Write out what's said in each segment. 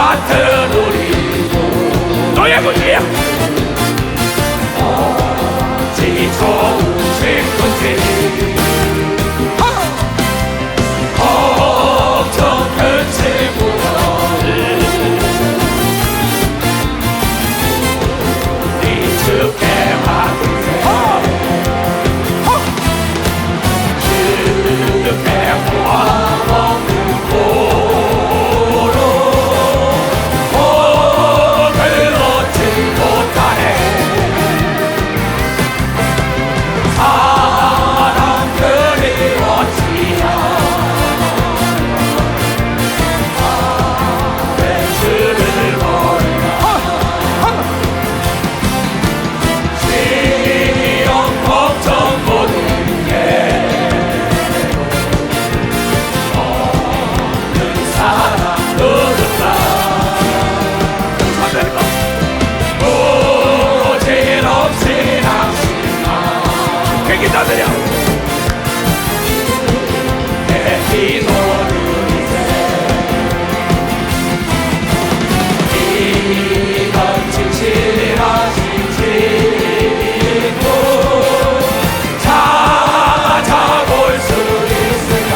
같은 우리 너의 군대야. 오직 좋으신 군대. 걱정 큰 친구를 네 주께 맡기세. 주께 구하옵는 고로 복을 얻지 못하네. 사람들이 어찌하여 내 주를 모르나. 시험 걱정 모든 게 없는 사람 누군가. 오직 없이 당신만 그 기다려. 내 기도를 이건 진실하신 친구 찾아볼 수 있을까.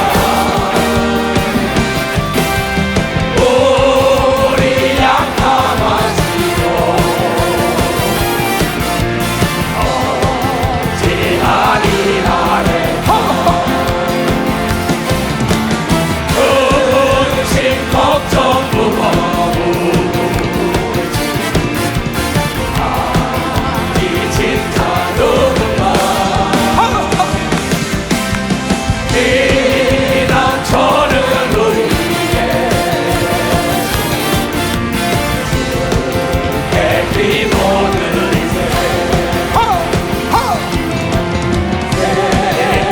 우리 양감하시고 어찌하리라네. 근심 걱정 무거워 이 진짜 누군가. 이난 저는 우리의 기도를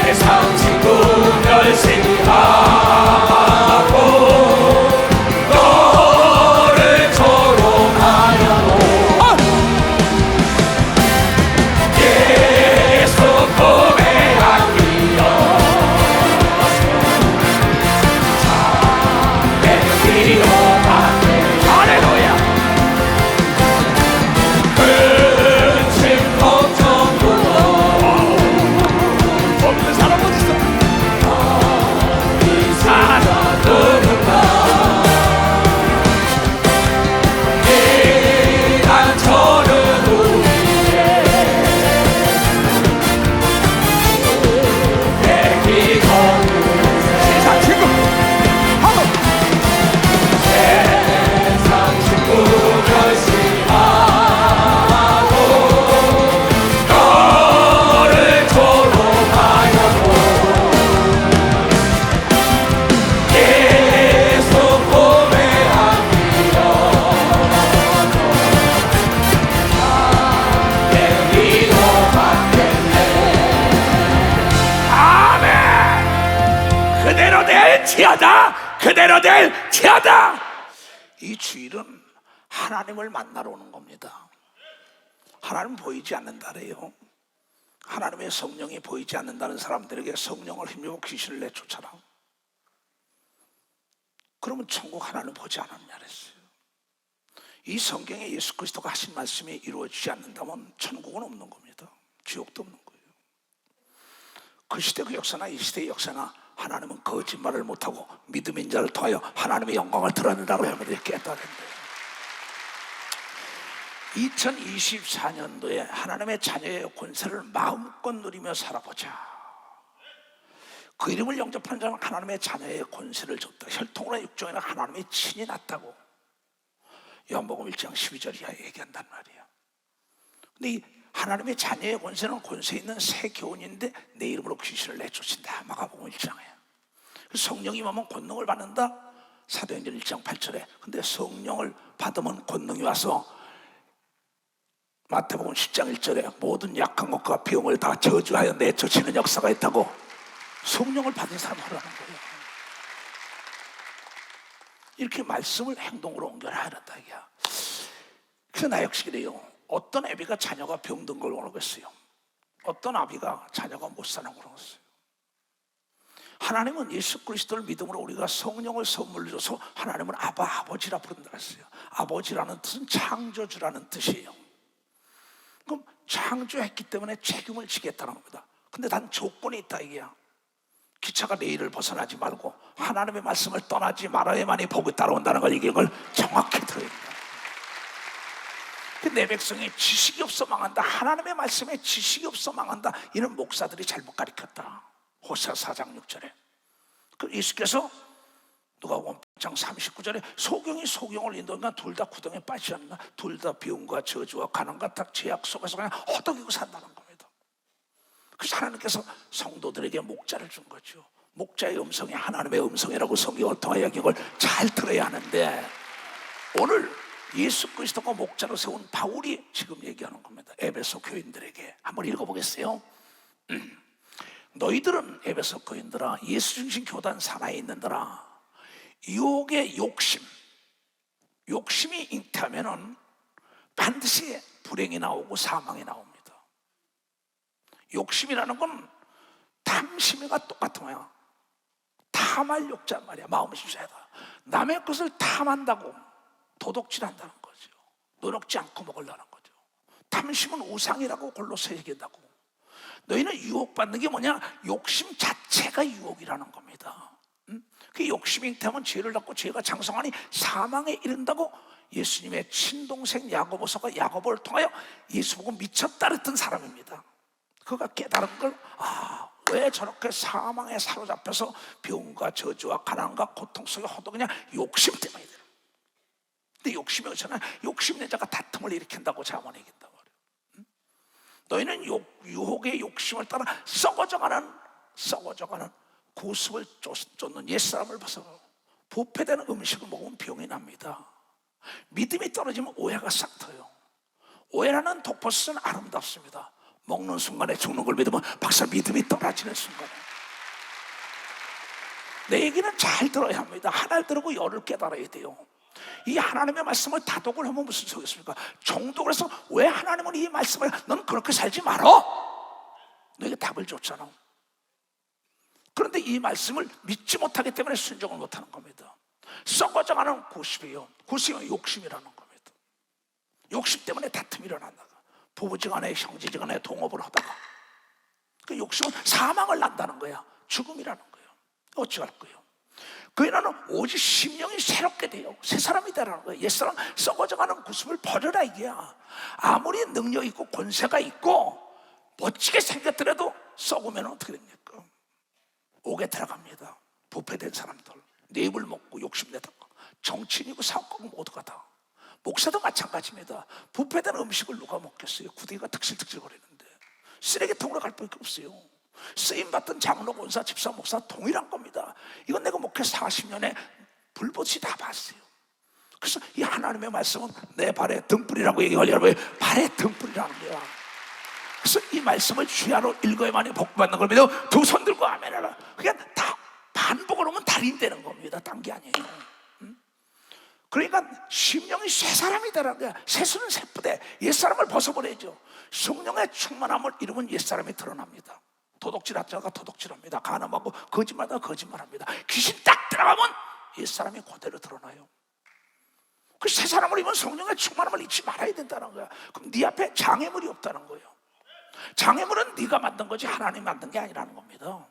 세상 친구 멸시하고 너를 조롱하려고 예수 품에 안기어 내 기도받네. 할렐루야. 근심 걱정 무거워 없는 사람 어딨어. 이 사람 누군가. 이난 저는 우리의 내 기도를 세상 친구 세상 친구 멸시하고 너를 조롱하려고 예수 품에 안기어 내 기도 받겠네. 아멘. 그대로 될지어다. 그대로 될지어다. 이 주일은 하나님을 만나러 오는 겁니다. 하나님 보이지 않는다래요. 하나님의 성령이 보이지 않는다는 사람들에게 성령을 힘입어 귀신을 내쫓아라. 그러면 천국 하나님 보지 않았냐 그랬어요. 이 성경에 예수 그리스도가 하신 말씀이 이루어지지 않는다면 천국은 없는 겁니다. 지옥도 없는 거예요. 그 시대 그 역사나 이 시대의 역사나 하나님은 거짓말을 못하고 믿음인 자를 통하여 하나님의 영광을 드러낸다고 여러분들이 깨달은데 2024년도에 하나님의 자녀의 권세를 마음껏 누리며 살아보자. 그 이름을 영접하는 자는 하나님의 자녀의 권세를 줬다. 혈통으로 육종에는 하나님의 친이 났다고 요한복음 1장 12절 이하에 얘기한단 말이야. 근데 이 하나님의 자녀의 권세는 권세 있는 새 교훈인데 내 이름으로 귀신을 내쫓는다. 마가복음 1장에. 성령이 오면 권능을 받는다. 사도행전 1장 8절에. 근데 성령을 받으면 권능이 와서 마태복음 10장 1절에 모든 약한 것과 병을 다 저주하여 내쫓는 역사가 있다고. 성령을 받은 사람을 하라는 거예요. 이렇게 말씀을 행동으로 옮겨야 된다 이게야. 그래서 나 역시 그래요. 어떤 애비가 자녀가 병든 걸 모르겠어요. 어떤 아비가 자녀가 못 사는 걸 모르겠어요. 하나님은 예수 그리스도를 믿음으로 우리가 성령을 선물로 줘서 하나님은 아버지라 부른다 했어요. 아버지라는 뜻은 창조주라는 뜻이에요. 그럼 창조했기 때문에 책임을 지겠다는 겁니다. 근데 단 조건이 있다 이게야. 기차가 레일을 벗어나지 말고 하나님의 말씀을 떠나지 말아야만이 복이 따라온다는 걸, 이걸 정확히 들어야 된다. 내 백성이 지식이 없어 망한다, 하나님의 말씀에 지식이 없어 망한다, 이런 목사들이 잘못 가르쳤다. 호세아 4장 6절에 그 예수께서 누가복음 8장 39절에 소경이 소경을 인도하니까 둘 다 구덩이에 빠지지 않는다. 둘 다 비움과 저주와 가난과 딱 제약 속에서 그냥 허덕이고 산다는 겁니다. 그래서 하나님께서 성도들에게 목자를 준 거죠. 목자의 음성이 하나님의 음성이라고 성경을 통하여 이걸 잘 들어야 하는데, 오늘 예수 그리스도가 목자로 세운 바울이 지금 얘기하는 겁니다. 에베소 교인들에게 한번 읽어보겠어요. 너희들은 에베소 교인들아, 예수 중심 교단 산하에 있는들아, 유혹의 욕심이 잉태하면은 반드시 불행이 나오고 사망이 나옵니다. 욕심이라는 건 탐심과 똑같은 거야. 탐할 욕자 말이야. 마음을 주셔야다. 남의 것을 탐한다고 도둑질한다는 거죠. 노력지 않고 먹으려는 거죠. 탐심은 우상이라고 골로새 얘기한다고. 너희는 유혹받는 게 뭐냐? 욕심 자체가 유혹이라는 겁니다. 그 욕심이 잉태하면 죄를 낳고 죄가 장성하니 사망에 이른다고 예수님의 친동생 야고보서가 야고보를 통하여 예수 보고 미쳤다 그랬던 사람입니다. 그가 깨달은 걸, 왜 저렇게 사망에 사로잡혀서 병과 저주와 가난과 고통 속에 허덕이냐? 욕심 때문이다. 근데 욕심이 어쩌나? 욕심낸 자가 다툼을 일으킨다고 자문에 얘기한단 말이에요. 너희는 유혹의 욕심을 따라 썩어져가는 구습을 쫓는 옛사람을 벗어 부패되는 음식을 먹으면 병이 납니다. 믿음이 떨어지면 오해가 싹 터요. 오해라는 독버섯은 아름답습니다. 먹는 순간에 죽는 걸 믿으면 박사 믿음이 떨어지는 순간에. 내 얘기는 잘 들어야 합니다. 하나를 들고 열을 깨달아야 돼요. 이 하나님의 말씀을 다독을 하면 무슨 소리겠습니까? 정독을 해서 왜 하나님은 이 말씀을 넌 그렇게 살지 말어? 너에게 답을 줬잖아. 그런데 이 말씀을 믿지 못하기 때문에 순종을 못하는 겁니다. 썩어져가는 고집이에요. 고집은 욕심이라는 겁니다. 욕심 때문에 다툼이 일어난다. 부부지간에 형제지간에 동업을 하다가 그 욕심은 사망을 난다는 거야. 죽음이라는 거예요. 어찌할 거예요? 그이라는 오직 심령이 새롭게 돼요. 새 사람이 되라는 거예요. 옛사람 썩어져가는 구습을 버려라 이게야. 아무리 능력 있고 권세가 있고 멋지게 생겼더라도 썩으면 어떻게 됩니까? 옥에 들어갑니다. 부패된 사람들, 뇌물 먹고 욕심내다가 정치인이고 사업가고 모두가 다. 목사도 마찬가지입니다. 부패된 음식을 누가 먹겠어요? 구덩이가 득실득실 거리는데 쓰레기통으로 갈 밖에 없어요. 쓰임받던 장로, 권사, 집사, 목사 동일한 겁니다. 이건 내가 목회 40년에 불보듯이 다 봤어요. 그래서 이 하나님의 말씀은 내 발의 등불이라고 얘기하려고, 여러분 발의 등불이라는 거야. 그래서 이 말씀을 주야로 읽어야만이 복받는 걸 믿어 두 손 들고 아멘 하라. 그냥 다 반복을 하면 달인되는 겁니다. 딴 게 아니에요. 그러니까 심령이 새 사람이 되라는 거야. 새수는 새쁘대. 옛사람을 벗어버려야죠. 성령의 충만함을 이루면 옛사람이 드러납니다. 도둑질한 자가 도둑질합니다. 간음하고 거짓말하다 거짓말합니다. 귀신 딱 들어가면 옛사람이 그대로 드러나요. 그 새 사람을 입으면 성령의 충만함을 잊지 말아야 된다는 거야. 그럼 네 앞에 장애물이 없다는 거예요. 장애물은 네가 만든 거지 하나님이 만든 게 아니라는 겁니다.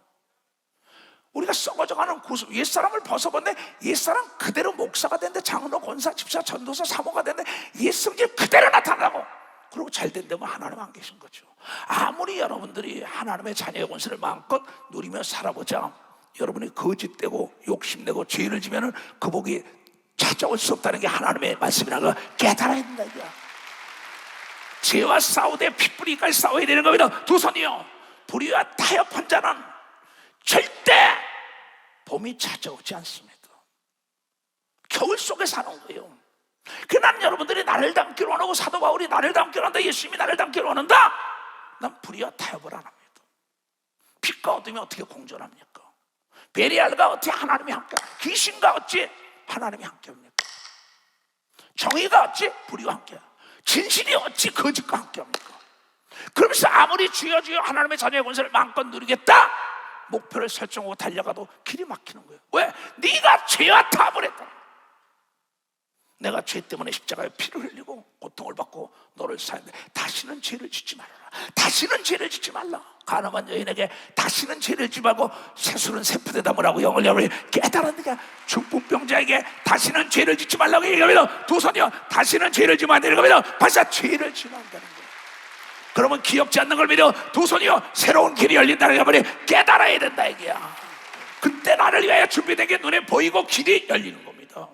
우리가 썩어져가는 구습, 옛사람을 벗어버렸는데 옛사람 그대로 목사가 됐는데 장로, 권사, 집사, 전도사, 사모가 됐는데 옛성질 그대로 나타나고, 그리고 잘된 데면 하나님 안 계신 거죠. 아무리 여러분들이 하나님의 자녀의 권세를 마음껏 누리며 살아보자, 여러분이 거짓되고 욕심내고 죄를 지면은 그 복이 찾아올 수 없다는 게 하나님의 말씀이라는 걸 깨달아야 된다 이거야. 죄와 싸우되 핏불이까지 싸워야 되는 겁니다. 두 손이요. 불의와 타협한 자는 절대 봄이 찾아오지 않습니다. 겨울 속에 사는 거예요. 난 여러분들이 나를 닮기로 원하고 사도 바울이 나를 닮기로 원한다, 예수님이 나를 닮기로 원한다. 난 불의와 타협을 안 합니다. 빛과 어둠이 어떻게 공존합니까? 베리알과 어떻게 하나님이 함께합니까? 귀신과 어찌 하나님이 함께합니까? 정의가 어찌 불의와 함께합니까? 진실이 어찌 거짓과 함께합니까? 그러면서 아무리 주여 주여 하나님의 자녀의 권세를 마음껏 누리겠다, 목표를 설정하고 달려가도 길이 막히는 거예요. 왜? 네가 죄와 타협을 했다. 내가 죄 때문에 십자가에 피를 흘리고 고통을 받고 너를 사는데 다시는 죄를 짓지 말아라. 다시는 죄를 짓지 말라. 가늠한 여인에게 다시는 죄를 짓지 말고 세술은 세푸대 담으라고 영을 열어 깨달았느냐. 중풍병자에게 다시는 죄를 짓지 말라고 얘기하면 두 손이요 다시는 죄를 지면 안 되는 겁니다. 벌써 죄를 지면 안 되는 거예요. 그러면 기억지 않는 걸 믿어 두 손이요 새로운 길이 열린다는 걸 깨달아야 된다 이게야. 그때 나를 위하여 준비된 게 눈에 보이고 길이 열리는 겁니다.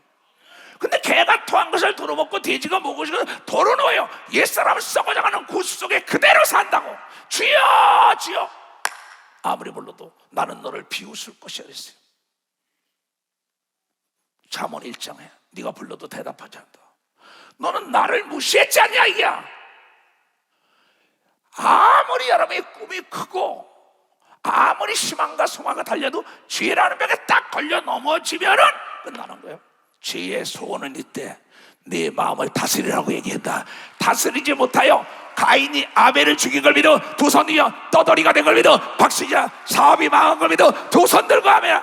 근데 개가 토한 것을 도로먹고 돼지가 먹은 것을 도로 놓아요. 옛사람을 썩어져가는 구수 속에 그대로 산다고. 주여 주여 아무리 불러도 나는 너를 비웃을 것이야 그랬어요. 잠언 1장에 네가 불러도 대답하지 않는다. 너는 나를 무시했지 않냐 이게야. 아무리 여러분의 꿈이 크고 아무리 희망과 소망을 달려도 죄라는 벽에 딱 걸려 넘어지면은 끝나는 거예요. 죄의 소원은 이때 네 마음을 다스리라고 얘기했다. 다스리지 못하여 가인이 아벨을 죽인 걸 믿어 두 손이여 떠돌이가 된 걸 믿어 박수자 사업이 망한 걸 믿어 두 손 들고 하면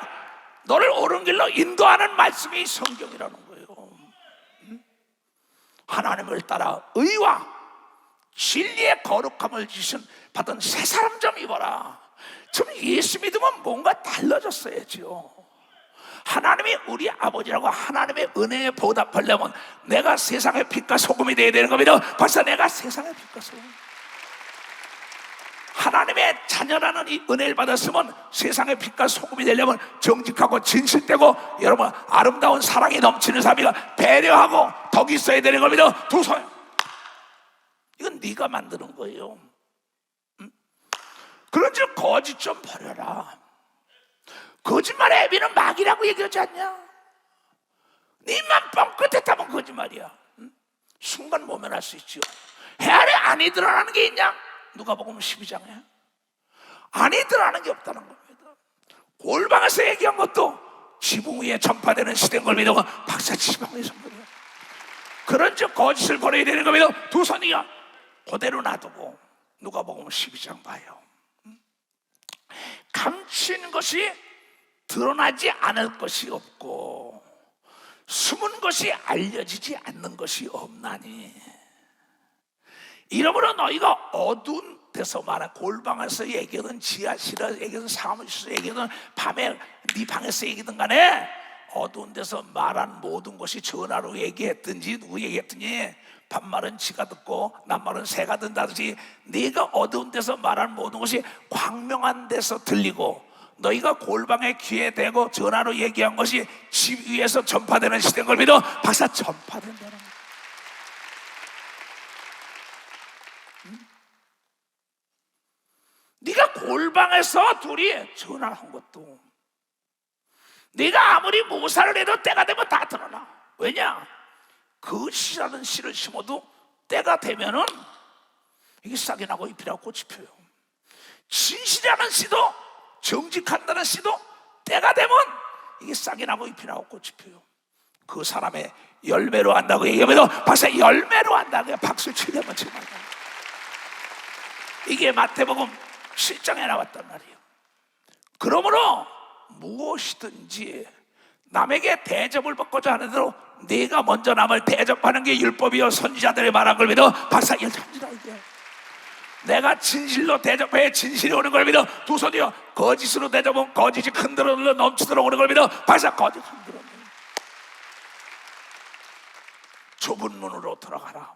너를 옳은 길로 인도하는 말씀이 성경이라는 거예요. 하나님을 따라 의와 진리의 거룩함을 받은 새 사람 좀 입어라. 좀 예수 믿으면 뭔가 달라졌어야죠. 하나님이 우리 아버지라고 하나님의 은혜에 보답하려면 내가 세상의 빛과 소금이 되어야 되는 겁니다. 벌써 내가 세상의 빛과 소금. 하나님의 자녀라는 이 은혜를 받았으면 세상의 빛과 소금이 되려면 정직하고 진실되고 여러분 아름다운 사랑이 넘치는 삶이가 배려하고 덕이 있어야 되는 겁니다. 두 손. 이건 네가 만드는 거예요. 그런즉 거짓 좀 버려라. 거짓말의 애비는 막이라고 얘기하지 않냐? 네만 뻥끗했다면 거짓말이야. 순간 모면할 수 있죠. 해 아래 안이 드러나는 게 있냐? 누가복음 12장에 안이 드러나는 게 없다는 겁니다. 골방에서 얘기한 것도 지붕 위에 전파되는 시대인 걸 믿고 박사 지방에서 말이야. 그런즉 거짓을 버려야 되는 겁니다. 두 손이야 그대로 놔두고 누가복음 12장 봐요. 감추는 것이 드러나지 않을 것이 없고 숨은 것이 알려지지 않는 것이 없나니 이러므로 너희가 어두운 데서 말한 골방에서 얘기하든 지하실에서 얘기하든 사무실에서 얘기하든 밤에 네 방에서 얘기든 간에 어두운 데서 말한 모든 것이 전화로 얘기했든지 누구 얘기했든지 반말은 지가 듣고 낱말은 새가 듣다든지 네가 어두운 데서 말한 모든 것이 광명한 데서 들리고 너희가 골방에 귀에 대고 전화로 얘기한 것이 집 위에서 전파되는 시대인 걸 믿어 박사 전파된다는 거야. 네가 골방에서 둘이 전화한 것도 네가 아무리 모사를 해도 때가 되면 다 드러나. 왜냐? 그 씨라는 씨를 심어도 때가 되면은 이게 싹이 나고 잎이 나고 꽃이 펴요. 진실이라는 씨도 정직한다는 씨도 때가 되면 이게 싹이 나고 잎이 나고 꽃이 펴요. 그 사람의 열매로 한다고 얘기하면 박사 열매로 한다고 박수 치려면 치면 이게 마태복음 7장에 나왔단 말이에요. 그러므로 무엇이든지 남에게 대접을 받고자 하는 대로 네가 먼저 남을 대접하는 게 율법이요 선지자들이 말한 걸 믿어 박사 열정이다 이게. 내가 진실로 대접해 진실이 오는 걸 믿어 두 손이요 거짓으로 대접은 거짓이 흔들어 넘치도록 오는 걸 믿어 박사 거짓 흔들어 좁은 문으로 들어가라.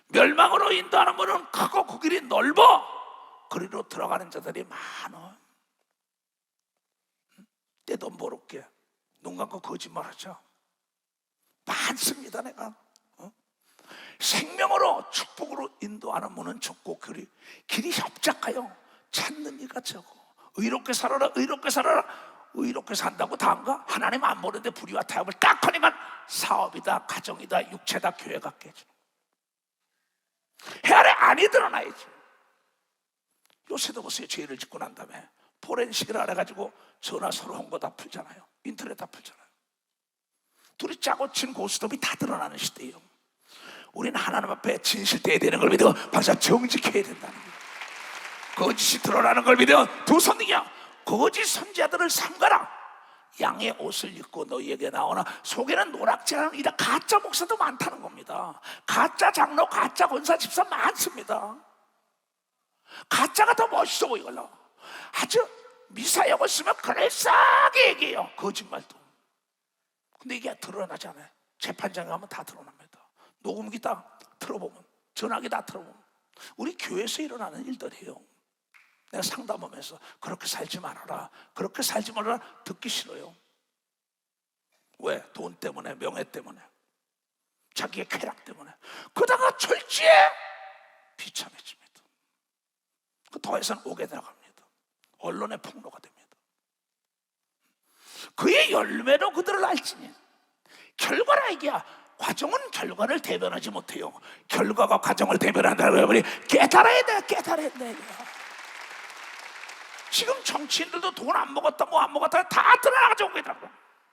멸망으로 인도하는 문은 크고 그 길이 넓어 그리로 들어가는 자들이 많어. 때도 모르게 눈 감고 거짓말하자 많습니다. 내가 생명으로 축복으로 인도하는 문은 좁고 길이 협착하여 찾는 이가 적어. 의롭게 살아라 의롭게 살아라. 의롭게 산다고 다인가? 하나님 안 보는데 불의와 타협을 딱 하니까 사업이다 가정이다 육체다 교회가 깨져. 해 아래 안이 드러나야지. 요새도 보세요. 죄를 짓고 난 다음에 포렌식을 알아가지고 전화 서로 한 거 다 풀잖아요. 인터넷 다 풀잖아요. 둘이 짜고 친 고스톱이 다 드러나는 시대예요. 우리는 하나님 앞에 진실돼야 되는 걸 믿어 박사 정직해야 된다는 거예요. 거짓이 드러나는 걸 믿어 두 손이야. 거짓 선지자들을 삼가라. 양의 옷을 입고 너희에게 나오나 속에는 노랗지않은 이런 가짜 목사도 많다는 겁니다. 가짜 장로, 가짜 권사, 집사 많습니다. 가짜가 더 멋있어 보이걸라. 아주 미사역을 쓰면 그럴싸하게 얘기해요. 거짓말도. 근데 이게 드러나지 않아요. 재판장에 가면 다 드러납니다. 녹음기 다 틀어보면, 전화기 다 틀어보면 우리 교회에서 일어나는 일들이에요. 내가 상담하면서 그렇게 살지 말아라, 그렇게 살지 말아라 듣기 싫어요. 왜? 돈 때문에, 명예 때문에, 자기의 쾌락 때문에. 그러다가 졸지에 비참해집니다. 더 이상 오게 나갑니다. 언론의 폭로가 됩니다. 그의 열매로 그들을 알지니. 결과라 이게야. 과정은 결과를 대변하지 못해요. 결과가 과정을 대변한다고 해버리 깨달아야 돼, 깨달아야 돼. 지금 정치인들도 돈 안 먹었다, 뭐 안 먹었다 다 드러나가지고 있더라고.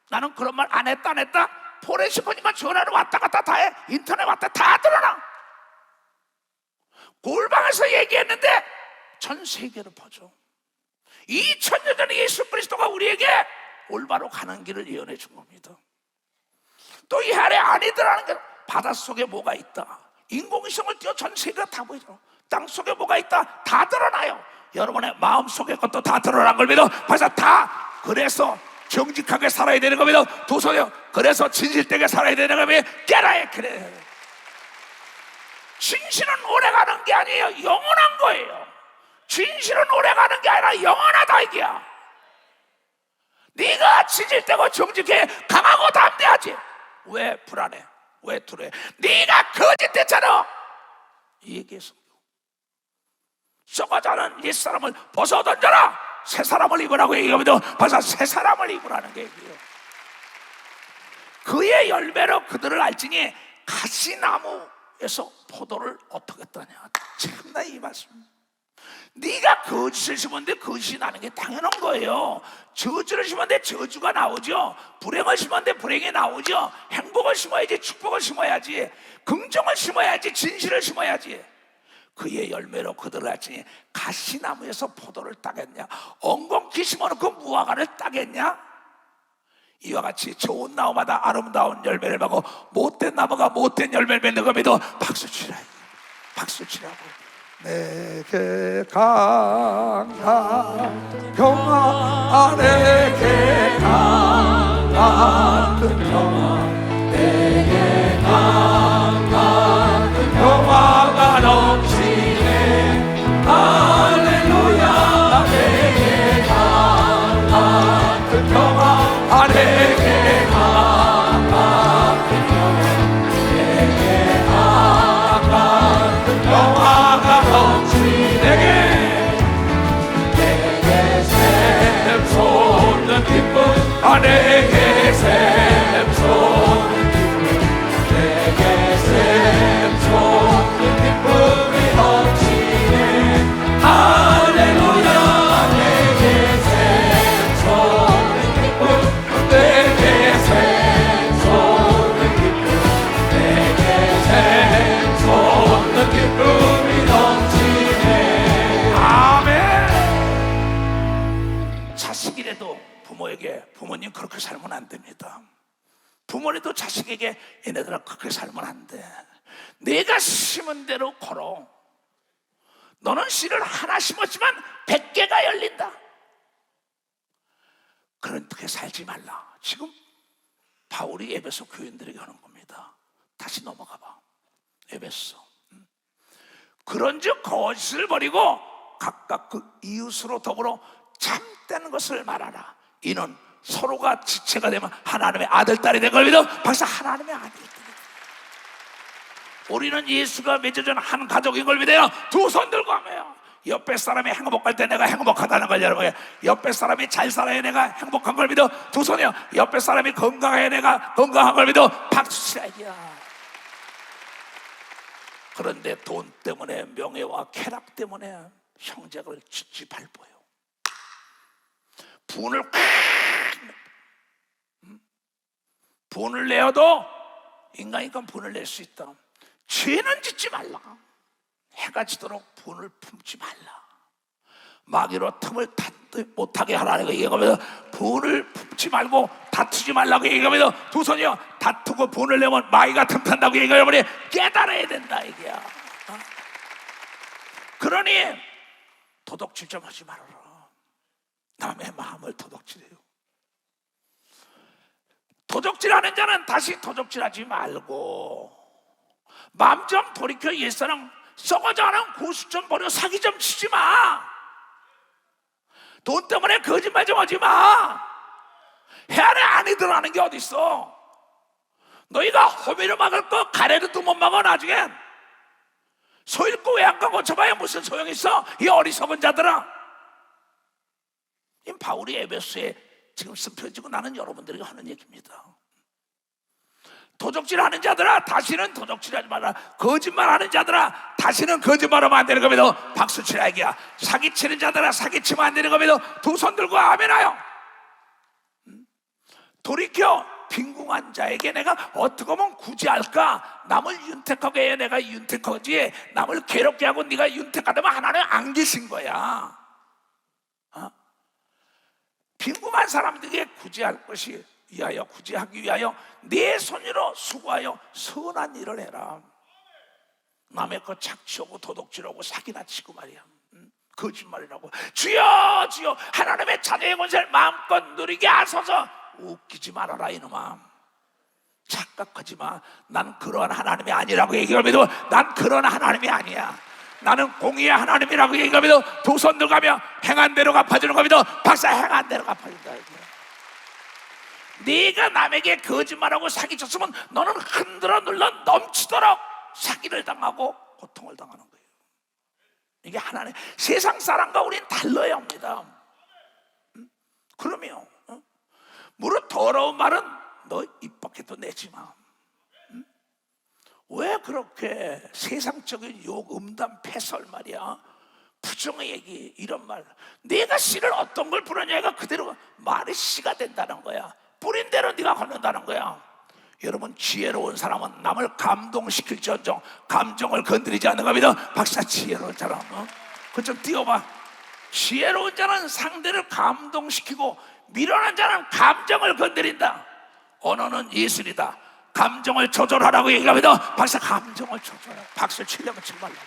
나는 그런 말 안 했다, 안 했다. 포렌식보니까 전화로 왔다 갔다 다 해. 인터넷 왔다 다 드러나. 골방에서 얘기했는데 전 세계로 퍼져. 2000년 전에 예수 그리스도가 우리에게 올바로 가는 길을 예언해 준 겁니다. 또 이 아래 아니더라는 게 바닷속에 뭐가 있다. 인공위성을 띄워 전 세계가 다 보이죠. 땅속에 뭐가 있다 다 드러나요. 여러분의 마음속의 것도 다 드러난 걸 믿어. 벌써 다. 그래서 정직하게 살아야 되는 겁니다. 두 손이요. 그래서 진실되게 살아야 되는 겁니다. 깨라해. 그래. 진실은 오래가는 게 아니에요. 영원한 거예요. 진실은 오래가는 게 아니라 영원하다 이게야. 네가 진실되고 정직해 강하고 담대하지. 왜 불안해? 왜 두려해? 네가 거짓됐잖아. 이 얘기했어. 썩어가는 옛사람을 벗어던져라. 새 사람을 입으라고 얘기하면 벌써 새 사람을 입으라는 게 얘기예요. 그의 열매로 그들을 알지니 가시나무에서 포도를 어떻게 따냐. 참나 이 말씀. 네가 거짓을 심었는데 거짓이 나는 게 당연한 거예요. 저주를 심었는데 저주가 나오죠. 불행을 심었는데 불행이 나오죠. 행복을 심어야지, 축복을 심어야지, 긍정을 심어야지, 진실을 심어야지. 그의 열매로 그들을 알지니 가시나무에서 포도를 따겠냐, 엉겅퀴 심어놓고 무화과를 따겠냐. 이와 같이 좋은 나무마다 아름다운 열매를 맺고 못된 나무가 못된 열매를 맺는 거 믿어 박수 치라. 박수 치라고. 내게 강한 평화, 내게 강한 그 평화, 내게 강한 그 평화가 넘치네. 할렐루야. 내게 강한 그 평화, 내게 강한 그 평화, 내게 강한 그 평화가 내게 샘솟는 기쁨, 내게 샘솟는 기쁨, 내게 샘솟는 기쁨이 넘치네. 할렐루야. 내게 샘솟는 기쁨, 내게 샘솟는 기쁨, 내게 샘솟는 기쁨이 넘치네. 자식이라도 부모에게 부모님 그렇게 살면 안 됩니다. 부모라도 자식에게 얘네들아 그렇게 살면 안 돼. 내가 심은 대로 걸어. 너는 씨를 하나 심었지만 100개가 열린다. 그렇게 살지 말라. 지금 바울이 에베소 교인들에게 하는 겁니다. 다시 넘어가 봐. 에베소. 그런즉 거짓을 버리고 각각 그 이웃으로 더불어 참되는 것을 말하라. 이는 서로가 지체가 되면 하나님의 아들 딸이 된 걸 믿어. 벌써 하나님의 아들 딸이. 우리는 예수가 맺어준 한 가족인 걸 믿어요. 두 손 들고 하며요. 옆에 사람이 행복할 때 내가 행복하다는 걸 여러분, 옆에 사람이 잘 살아야 내가 행복한 걸 믿어. 두 손이요. 옆에 사람이 건강해야 내가 건강한 걸 믿어. 박수 치라이야. 그런데 돈 때문에, 명예와 쾌락 때문에 형제를 짓지 발보요. 분을 내어도 인간이니까 분을 낼 수 있다. 죄는 짓지 말라. 해가 지도록 분을 품지 말라. 마귀로 틈을 못하게 하라는 얘기하면서 분을 품지 말고 다투지 말라고 얘기하면서 두 손이요 다투고 분을 내면 마귀가 틈탄다고 얘기하면 깨달아야 된다 이게야. 그러니 도둑질 좀 하지 말아라. 남의 마음을 도둑질해요. 도둑질하는 자는 다시 도둑질하지 말고 마음 좀 돌이켜 옛사람 썩어져가는 고수 좀 버려. 사기 좀 치지 마. 돈 때문에 거짓말 좀 하지 마. 해 안에 안이 들어가는 게 어딨어. 너희가 호미를 막을 거 가래도 못 막아. 나중엔 소 잃고 외양간 고쳐봐야 무슨 소용이 있어. 이 어리석은 자들아. 이 바울이 에베소에 지금 쓴 편지고 나는 여러분들에게 하는 얘기입니다. 도적질하는 자들아 다시는 도적질하지 말라. 거짓말하는 자들아 다시는 거짓말하면 안 되는 겁니다. 박수 치라 이게야. 사기치는 자들아 사기치면 안 되는 겁니다. 두 손 들고 아멘하여. 돌이켜 빈궁한 자에게 내가 어떻게 하면 구제할까? 남을 윤택하게 해. 내가 윤택하지 남을 괴롭게 하고 네가 윤택하다면 하나님 안 계신 거야. 빈궁한 사람들에게 구제할 것이 위하여 구제하기 위하여 내 손으로 수고하여 선한 일을 해라. 남의 것 착취하고 도둑질하고 사기나 치고 말이야. 거짓말이라고. 주여 주여 하나님의 자녀의 권세를 마음껏 누리게 하소서. 웃기지 말아라 이놈아. 착각하지 마. 난 그러한 하나님이 아니라고 얘기하면서 난 그런 하나님이 아니야. 나는 공의의 하나님이라고 얘기하면서 두 손 들어가며 행한 대로 갚아주는 겁니다. 박사 행한 대로 갚아준다. 네가 남에게 거짓말하고 사기쳤으면 너는 흔들어 눌러 넘치도록 사기를 당하고 고통을 당하는 거예요. 이게 하나님. 세상 사람과 우리는 달라야 합니다. 그러면 무릇 더러운 말은 너 입 밖에도 내지 마. 왜 그렇게 세상적인 욕, 음담, 패설 말이야, 부정의 얘기 이런 말, 네가 씨를 어떤 걸 부르냐가 그대로 말이 씨가 된다는 거야. 뿌린 대로 네가 걷는다는 거야. 여러분 지혜로운 사람은 남을 감동시킬지언정 감정을 건드리지 않는 겁니다. 박사 지혜로운 사람 그거 좀 띄워봐. 지혜로운 자는 상대를 감동시키고 미련한 자는 감정을 건드린다. 언어는 예술이다. 감정을 조절하라고 얘기합니다. 박사 감정을 조절해. 박수를 치려면 치지 말라고.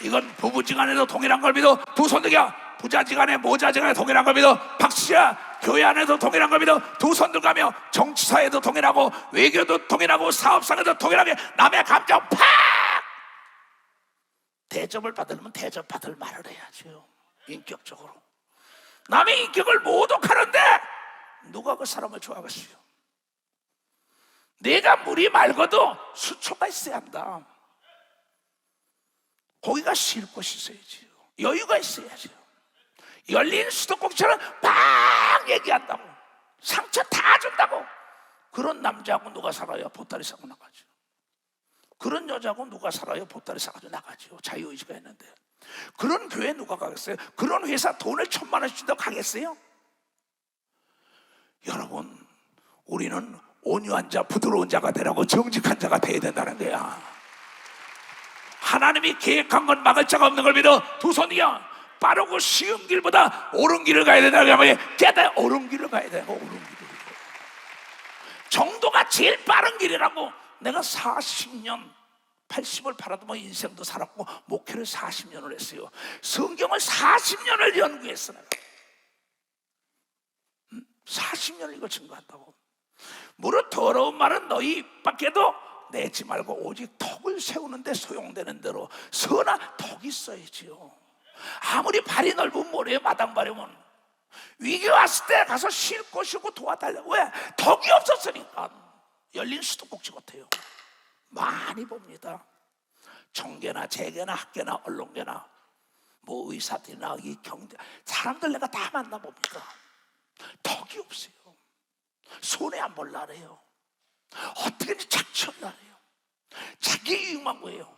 이건 부부지간에도 동일한 걸 믿어. 두 손 들겨. 부자지간에 모자지간에 동일한 걸 믿어. 박수야. 교회 안에도 동일한 걸 믿어. 두 손 들가며 정치사에도 동일하고 외교도 동일하고 사업상에도 동일하게 남의 감정 팍! 대접을 받으려면 대접받을 말을 해야죠. 인격적으로. 남의 인격을 모독하는데 누가 그 사람을 좋아하겠어요? 내가 물이 맑아도 수초가 있어야 한다. 고기가 쉴 곳이 있어야지요. 여유가 있어야죠. 열린 수도꼭지처럼 막 얘기한다고 상처 다 준다고 그런 남자하고 누가 살아요? 보따리 싸고 나가죠. 그런 여자하고 누가 살아요? 보따리 싸가지고 나가죠. 자유의지가 있는데. 그런 교회 누가 가겠어요? 그런 회사 돈을 1,000만 원씩 준다고 가겠어요? 여러분 우리는 온유한 자 부드러운 자가 되라고 정직한 자가 돼야 된다는 거야. 하나님이 계획한 건 막을 자가 없는 걸 믿어. 두 손이야. 빠르고 쉬운 길보다 옳은 길을 가야 된다고 하면 깨달아. 옳은 길을 가야 되고 옳은 길을. 정도가 제일 빠른 길이라고. 내가 40년 80을 팔아도 뭐 인생도 살았고 목회를 40년을 했어요. 성경을 40년을 연구했어. 내가 40년을 이걸 증거한다고. 무릇 더러운 말은 너희 입 밖에도 내지 말고 오직 턱을 세우는데 소용되는 대로 선한 턱이 있어야지요. 아무리 발이 넓은 모래에 마당 바르면 위기 왔을 때 가서 쉴 곳이고 도와달라고. 왜? 턱이 없었으니까. 열린 수도꼭지 같아요. 많이 봅니다. 청계나 재계나 학계나 언론계나 뭐 의사들이나 이 경제 사람들 내가 다 만나봅니다. 턱이 없어요. 손해 안 볼라 그래요. 어떻게든지 착취한다 그래요. 자기의 이익만 구해요.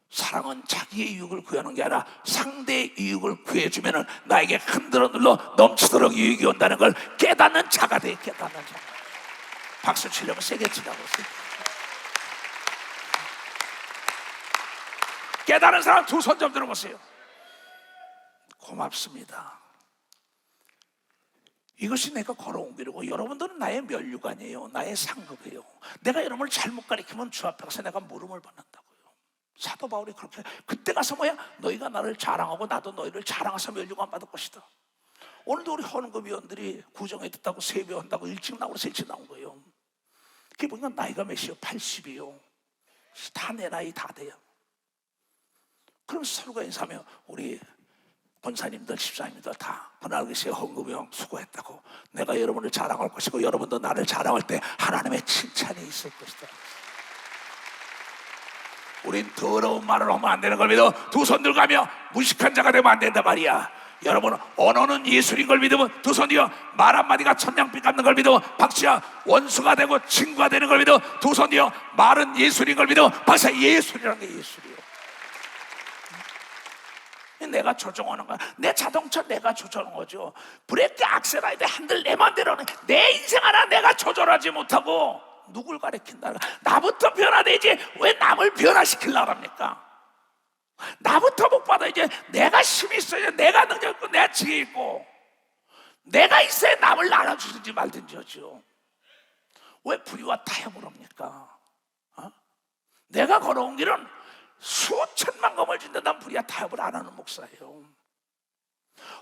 사랑은 자기의 유익을 구하는 게 아니라 상대의 유익을 구해주면 나에게 흔들어 눌러 넘치도록 유익이 온다는 걸 깨닫는 자가 돼. 깨닫는 자. 박수 치려면 세게 치라고. 깨달은 사람 두 손 좀 들어보세요. 고맙습니다. 이것이 내가 걸어온 길이고 여러분들은 나의 면류관이에요. 나의 상급이에요. 내가 여러분을 잘못 가리키면 주 앞에 가서 내가 물음을 받는다고요. 사도 바울이 그렇게 그때 가서 뭐야? 너희가 나를 자랑하고 나도 너희를 자랑해서 면류관 받을 것이다. 오늘도 우리 헌금위원들이 구정에 듣다고 세배한다고 일찍 나오고 일찍 나온 거예요. 그게 보니까 나이가 몇이요? 80이요. 다 내 나이 다 돼요. 그럼 서로가 인사하며 우리 권사님들, 집사님들 다 그날 계시 헌금위원 수고했다고 내가 여러분을 자랑할 것이고 여러분도 나를 자랑할 때 하나님의 칭찬이 있을 것이다. 우린 더러운 말을 하면 안 되는 걸 믿어 두 손 들고 가며 무식한 자가 되면 안 된단 말이야. 여러분 언어는 예술인 걸 믿으면 두 손이요 말 한마디가 천냥빛 갚는 걸 믿으면 박수야 원수가 되고 친구가 되는 걸 믿으면 두 손이요 말은 예술인 걸 믿으면 박수야 예술이라는 게 예술이요. 내가 조종하는 거야. 내 자동차 내가 조종하는 거죠. 브레이크 악셀 아이들 핸들 내 맘대로 하는 내 인생 하나 내가 조절하지 못하고 누굴 가르친다. 나부터 변화되지 왜 남을 변화시키려고 합니까? 나부터 복 받아야지. 내가 힘이 있어야 내가 능력 있고 내가 지혜 있고 내가 있어야 남을 나눠주든지 말든지 하죠. 왜 불의와 타협을 합니까? 내가 걸어온 길은 수천만 검을 준다. 난 불의와 타협을 안 하는 목사예요.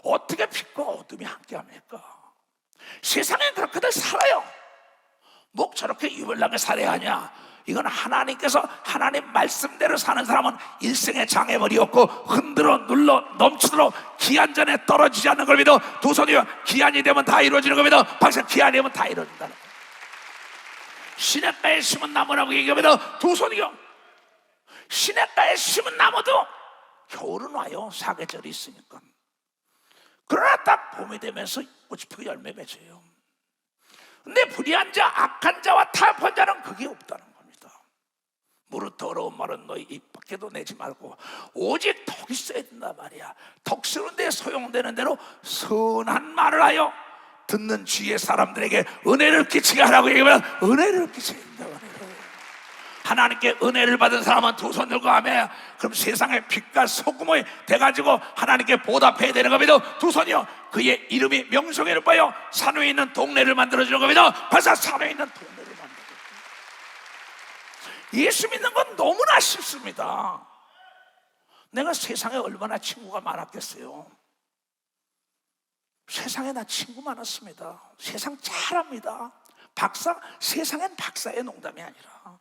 어떻게 빛과 어둠이 함께합니까? 세상엔 그렇게들 살아요. 뭐 저렇게 유별나게 살아야 하냐? 이건 하나님께서 하나님 말씀대로 사는 사람은 일생의 장애물이 없고 흔들어 눌러 넘치도록 기한전에 떨어지지 않는 걸 믿어 두 손이요 기한이 되면 다 이루어지는 걸 믿어 박사 기한이 되면 다 이루어진다는 거예요. 시냇가에 심은 나무라고 얘기하면 두 손이요 시냇가에 심은 나무도 겨울은 와요. 사계절이 있으니까. 그러나 딱 봄이 되면서 꽃이 피고 열매 맺어요. 근데 불의한 자, 악한 자와 타협한 자는 그게 없다는 겁니다. 무릇 더러운 말은 너희 입 밖에도 내지 말고 오직 덕이 있어야 된단 말이야. 덕스러운 데 소용되는 대로 선한 말을 하여 듣는 주위의 사람들에게 은혜를 끼치게 하라고 얘기하면 은혜를 끼치게 된다고 하네요. 하나님께 은혜를 받은 사람은 두 손 들고 하며 그럼 세상의 빛과 소금이 돼가지고 하나님께 보답해야 되는 겁니다. 두 손이요 그의 이름이 명성을 봐요. 산 위에 있는 동네를 만들어주는 겁니다. 벌써 산 위에 있는 동네를 만들어요. 예수 믿는 건 너무나 쉽습니다. 내가 세상에 얼마나 친구가 많았겠어요. 세상에 나 친구 많았습니다. 세상 잘합니다. 박사, 세상엔 박사의 농담이 아니라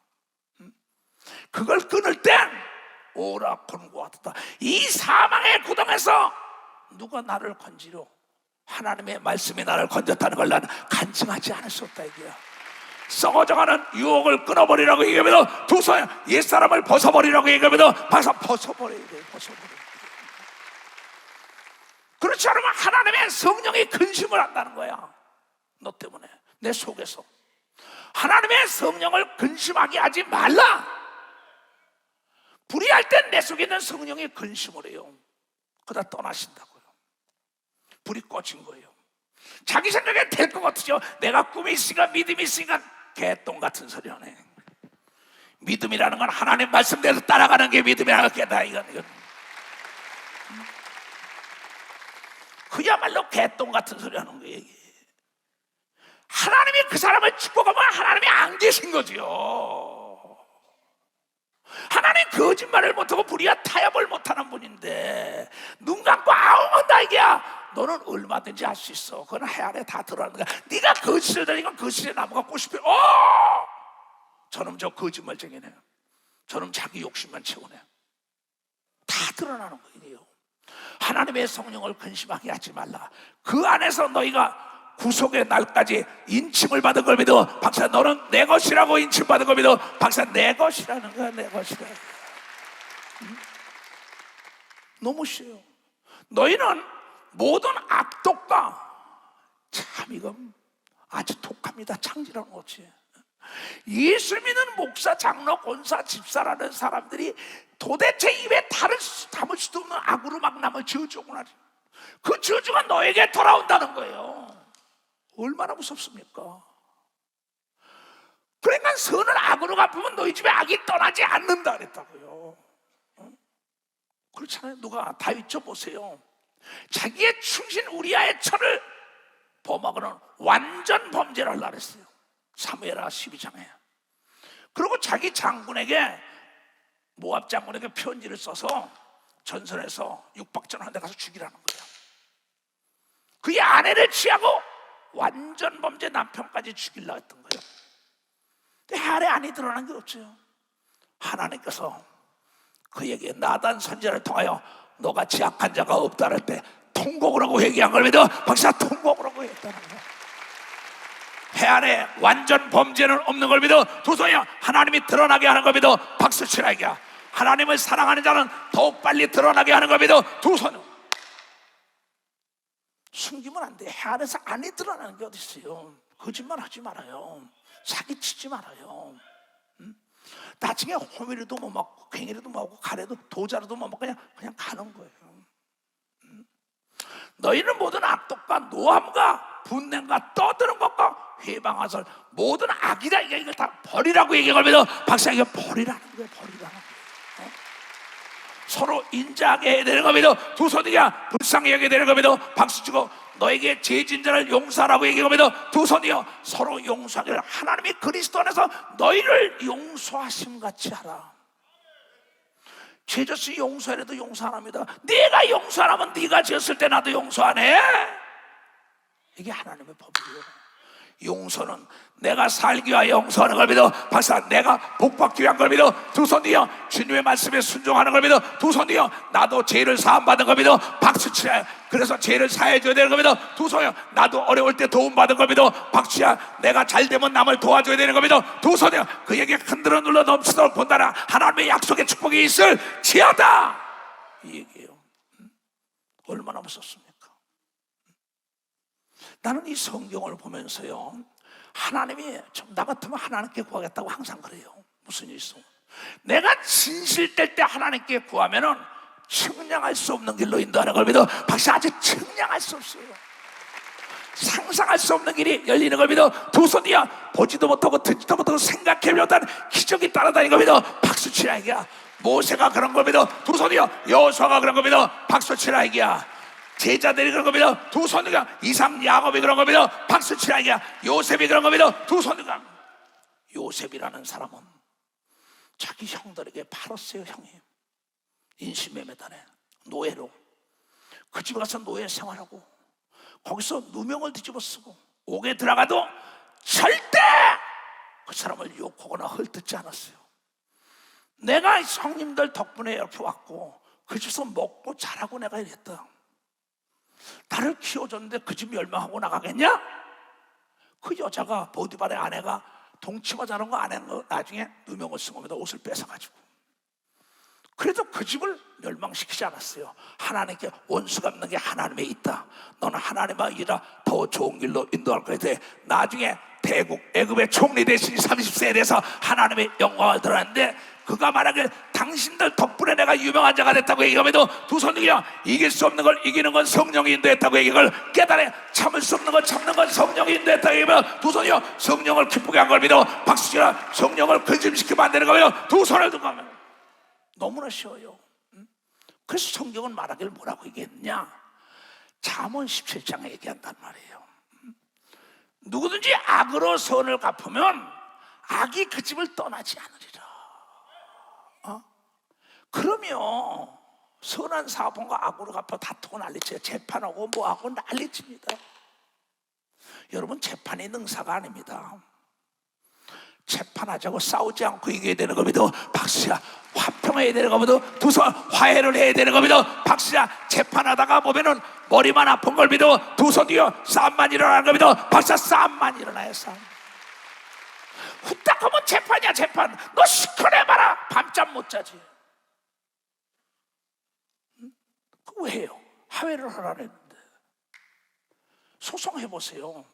그걸 끊을 땐 오라 곤고하다. 이 사망의 구덩에서 누가 나를 건지려 하나님의 말씀이 나를 건졌다는 걸 나는 간증하지 않을 수 없다 이게야. 썩어져가는 유혹을 끊어버리라고 얘기하면 두 손 옛사람을 벗어버리라고 얘기하면 벌써 벗어버려야 돼. 벗어버려야 돼. 그렇지 않으면 하나님의 성령이 근심을 한다는 거야. 너 때문에 내 속에서 하나님의 성령을 근심하게 하지 말라. 불의할 땐 내 속에 있는 성령이 근심을 해요. 그러다 떠나신다고요. 불이 꺼진 거예요. 자기 생각에 될 것 같으죠. 내가 꿈이 있으니까 믿음이 있으니까 개똥 같은 소리 하네. 믿음이라는 건 하나님 말씀대로 따라가는 게 믿음이라는 게다. 이건 그야말로 개똥 같은 소리 하는 거예요. 하나님이 그 사람을 축복하면 하나님이 안 계신 거죠. 하나님 거짓말을 못하고 불의와 타협을 못하는 분인데 눈 감고 아웅 나에게야 너는 얼마든지 할 수 있어. 그건 해 안에 다 들어가는 거야. 네가 거짓을 다니까 거짓의 나무가 꽃이 피어. 저놈 저 거짓말쟁이네. 저놈 자기 욕심만 채우네. 다 드러나는 거예요. 하나님의 성령을 근심하게 하지 말라. 그 안에서 너희가 구속의 날까지 인침을 받은 걸 믿어. 박사 너는 내 것이라고 인침받은 걸 믿어. 박사 내 것이라는 거야. 내 것이라. 너무 쉬워요. 너희는 모든 악독과 참 이건 아주 독합니다. 창지라는 거지. 예수 믿는 목사, 장로, 권사, 집사라는 사람들이 도대체 입에 담을 수도 없는 악으로 막 남을 저주하고 나지. 그 저주가 너에게 돌아온다는 거예요. 얼마나 무섭습니까? 그러니까 선을 악으로 갚으면 너희 집에 악이 떠나지 않는다 그랬다고요. 그렇잖아요. 누가 다윗 좀 보세요. 자기의 충신 우리아의 처를 범하고는 완전 범죄를 하려고 했어요. 사무엘하 12장에. 그리고 자기 장군에게, 모압 장군에게 편지를 써서 전선에서 육박전하는 데 가서 죽이라는 거예요. 그의 아내를 취하고 완전 범죄 남편까지 죽이려고 했던 거예요. 근데 하나의 안이 드러난 게 없어요. 하나님께서 그에게 나단 선지자를 통하여 너같이 악한 자가 없다 할 때 통곡을 하고 회개한 걸 믿어 박사 통곡을 하고 했다는 거예요. 해 안에 완전 범죄는 없는 걸 믿어 도서야 하나님이 드러나게 하는 걸 믿어 박수 치라기야. 하나님을 사랑하는 자는 더욱 빨리 드러나게 하는 걸 믿어 두 손으로. 숨기면 안 돼. 해 안에서 안이 드러나는 게 어디 있어요. 거짓말 하지 말아요. 사기치지 말아요. 나중에 호미리도 못 먹고 괭이리도 못 먹고 가래도 도자루도 못 먹고 그냥 가는 거예요. 너희는 모든 악독과 노함과 분냄과 떠드는 것과 회방화설 모든 악이다. 이걸 다 버리라고 얘기한 걸 박사 이거 버리라는 거예요. 버리라는 거예요. 서로 인자하게 해야 되는 겁니다. 두 손이야 불쌍히 여겨야 되는 겁니다. 박수 치고 너에게 죄진 자를 용서하라고 얘기한 겁니다. 두 손이요 서로 용서하기를 하나님이 그리스도 안에서 너희를 용서하심 같이 하라. 죄 졌으니 용서해도 용서 안 합니다. 네가 용서 안 하면 네가 지었을 때 나도 용서 안 해. 이게 하나님의 법이에요. 용서는 내가 살기 위하여 용서하는 걸 믿어 박사 내가 복받기 위한 걸 믿어 두 손이여 주님의 말씀에 순종하는 걸 믿어 두 손이여 나도 죄를 사함받은 걸 믿어 박수치야. 그래서 죄를 사해줘야 되는 걸 믿어 두 손이여 나도 어려울 때 도움받은 걸 믿어 박수야. 내가 잘되면 남을 도와줘야 되는 걸 믿어 두 손이여 그에게 흔들어 눌러 넘치도록 본다나 하나님의 약속의 축복이 있을 지어다. 이 얘기예요. 얼마나 무섭습니까? 나는 이 성경을 보면서요 하나님이 나 같으면 하나님께 구하겠다고 항상 그래요. 무슨 일 있어? 내가 진실될 때 하나님께 구하면은 측량할 수 없는 길로 인도하는 걸 믿어 박사 아직 측량할 수 없어요. 상상할 수 없는 길이 열리는 걸 믿어 두 손이야 보지도 못하고 듣지도 못하고 생각해 못한 기적이 따라다니는 걸 믿어 박수 치라 이기야. 모세가 그런 걸 믿어 두 손이야 여호수아가 그런 걸 믿어 박수 치라 이기야. 제자들이 그런 겁니다. 두 손이가 이삭 야곱이 그런 겁니다. 박수 치라 이게 요셉이 그런 겁니다. 두 손이가. 요셉이라는 사람은 자기 형들에게 팔았어요. 형이 인신매매단에 노예로 그 집에 가서 노예 생활하고 거기서 누명을 뒤집어 쓰고 옥에 들어가도 절대 그 사람을 욕하거나 헐뜯지 않았어요. 내가 형님들 덕분에 이렇게 왔고 그 집에서 먹고 자라고 내가 이랬다. 나를 키워줬는데 그 집 멸망하고 나가겠냐? 그 여자가 보디발의 아내가 동치마 자른 거 안 한 거 나중에 누명을 쓴 겁니다. 옷을 뺏어가지고. 그래도 그 집을 멸망시키지 않았어요. 하나님께 원수 갚는 게 하나님에 있다. 너는 하나님과 아니라 더 좋은 길로 인도할 거야 돼. 나중에 대국 애굽의 총리 대신이 30세에 돼서 하나님의 영광을 드러냈는데 그가 말하길 당신들 덕분에 내가 유명한 자가 됐다고 얘기하면도 두 손이야 이길 수 없는 걸 이기는 건 성령이 인도했다고 얘기를 깨달아 참을 수 없는 걸 참는 건 성령이 인도했다고 얘기하면 두 손이야 성령을 기쁘게 한 걸 믿어 박수치라. 성령을 근심시키면 안 되는 거예요. 두 손을 두고 하면 너무나 쉬워요. 그래서 성경은 말하길 뭐라고 얘기했냐? 잠언 17장에 얘기한단 말이에요. 누구든지 악으로 선을 갚으면 악이 그 집을 떠나지 않으리라. 그러면 선한 사업원과 악으로 갚아 다투고 난리쳐요. 재판하고 뭐하고 난리칩니다. 여러분 재판이 능사가 아닙니다. 재판하자고 싸우지 않고 이겨야 되는 겁니다. 박수야. 화평해야 되는 겁니다. 두손 화해를 해야 되는 겁니다. 박수야. 재판하다가 보면은 머리만 아픈 걸 믿어 두 손이요 싸움만 일어나는 겁니다. 박수야. 싸움만 일어나요. 싸움. 후딱 하면 재판이야. 재판. 너 시커내봐라. 밤잠 못 자지. 왜 해요? 화해를 하라는 했는데 소송해보세요.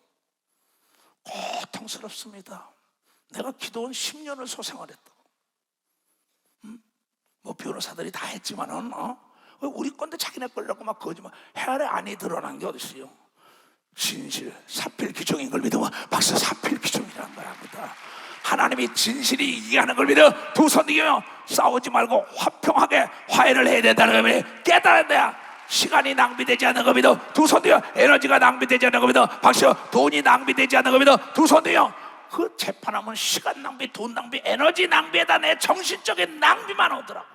고통스럽습니다. 내가 기도원 10년을 소생을 했다. 뭐 변호사들이 다 했지만은 우리 건데 자기네 걸려고 막 거짓말. 해안에 안이 드러난 게 어디 있어요? 진실, 사필 규정인 걸 믿으면 박사 사필 규정이라는 거야. 하나님이 진실이 이기게 하는 걸 믿어 두 손 이기며 싸우지 말고 화평하게 화해를 해야 된다는 걸 깨달아야 돼. 시간이 낭비되지 않는 겁니다. 두 손 들여. 에너지가 낭비되지 않는 겁니다. 박수. 돈이 낭비되지 않는 겁니다. 두 손 들여. 그 재판하면 시간 낭비, 돈 낭비, 에너지 낭비에다 내 정신적인 낭비만 오더라고.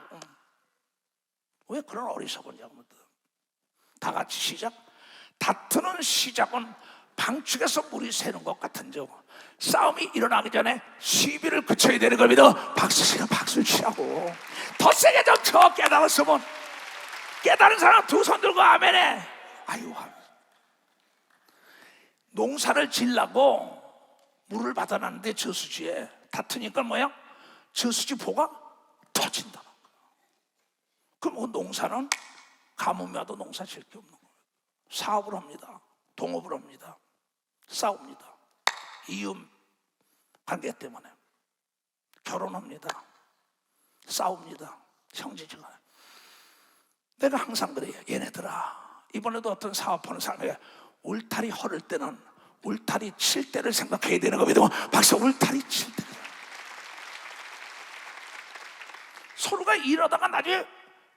왜 그런 어리석은 자입니다. 다 같이 시작. 다투는 시작은 방축에서 물이 새는 것 같은 적. 싸움이 일어나기 전에 시비를 그쳐야 되는 겁니다. 박수 치라고. 더 세게 좀 쳐. 깨달았으면. 깨달은 사람 두 손 들고 아멘해. 아유, 농사를 지려고 물을 받아놨는데 저수지에 다투니까 뭐야? 저수지 보가 터진다. 그럼 그 농사는 가뭄이라도 농사 질 게 없는 거예요. 사업을 합니다. 동업을 합니다. 싸웁니다. 이웃 관계 때문에 결혼합니다. 싸웁니다. 형제지간. 내가 항상 그래요. 얘네들아, 이번에도 어떤 사업하는 사람이 울타리 헐을 때는 울타리 칠 때를 생각해야 되는 겁니다. 박사, 울타리 칠 때. 서로가 이러다가 나중에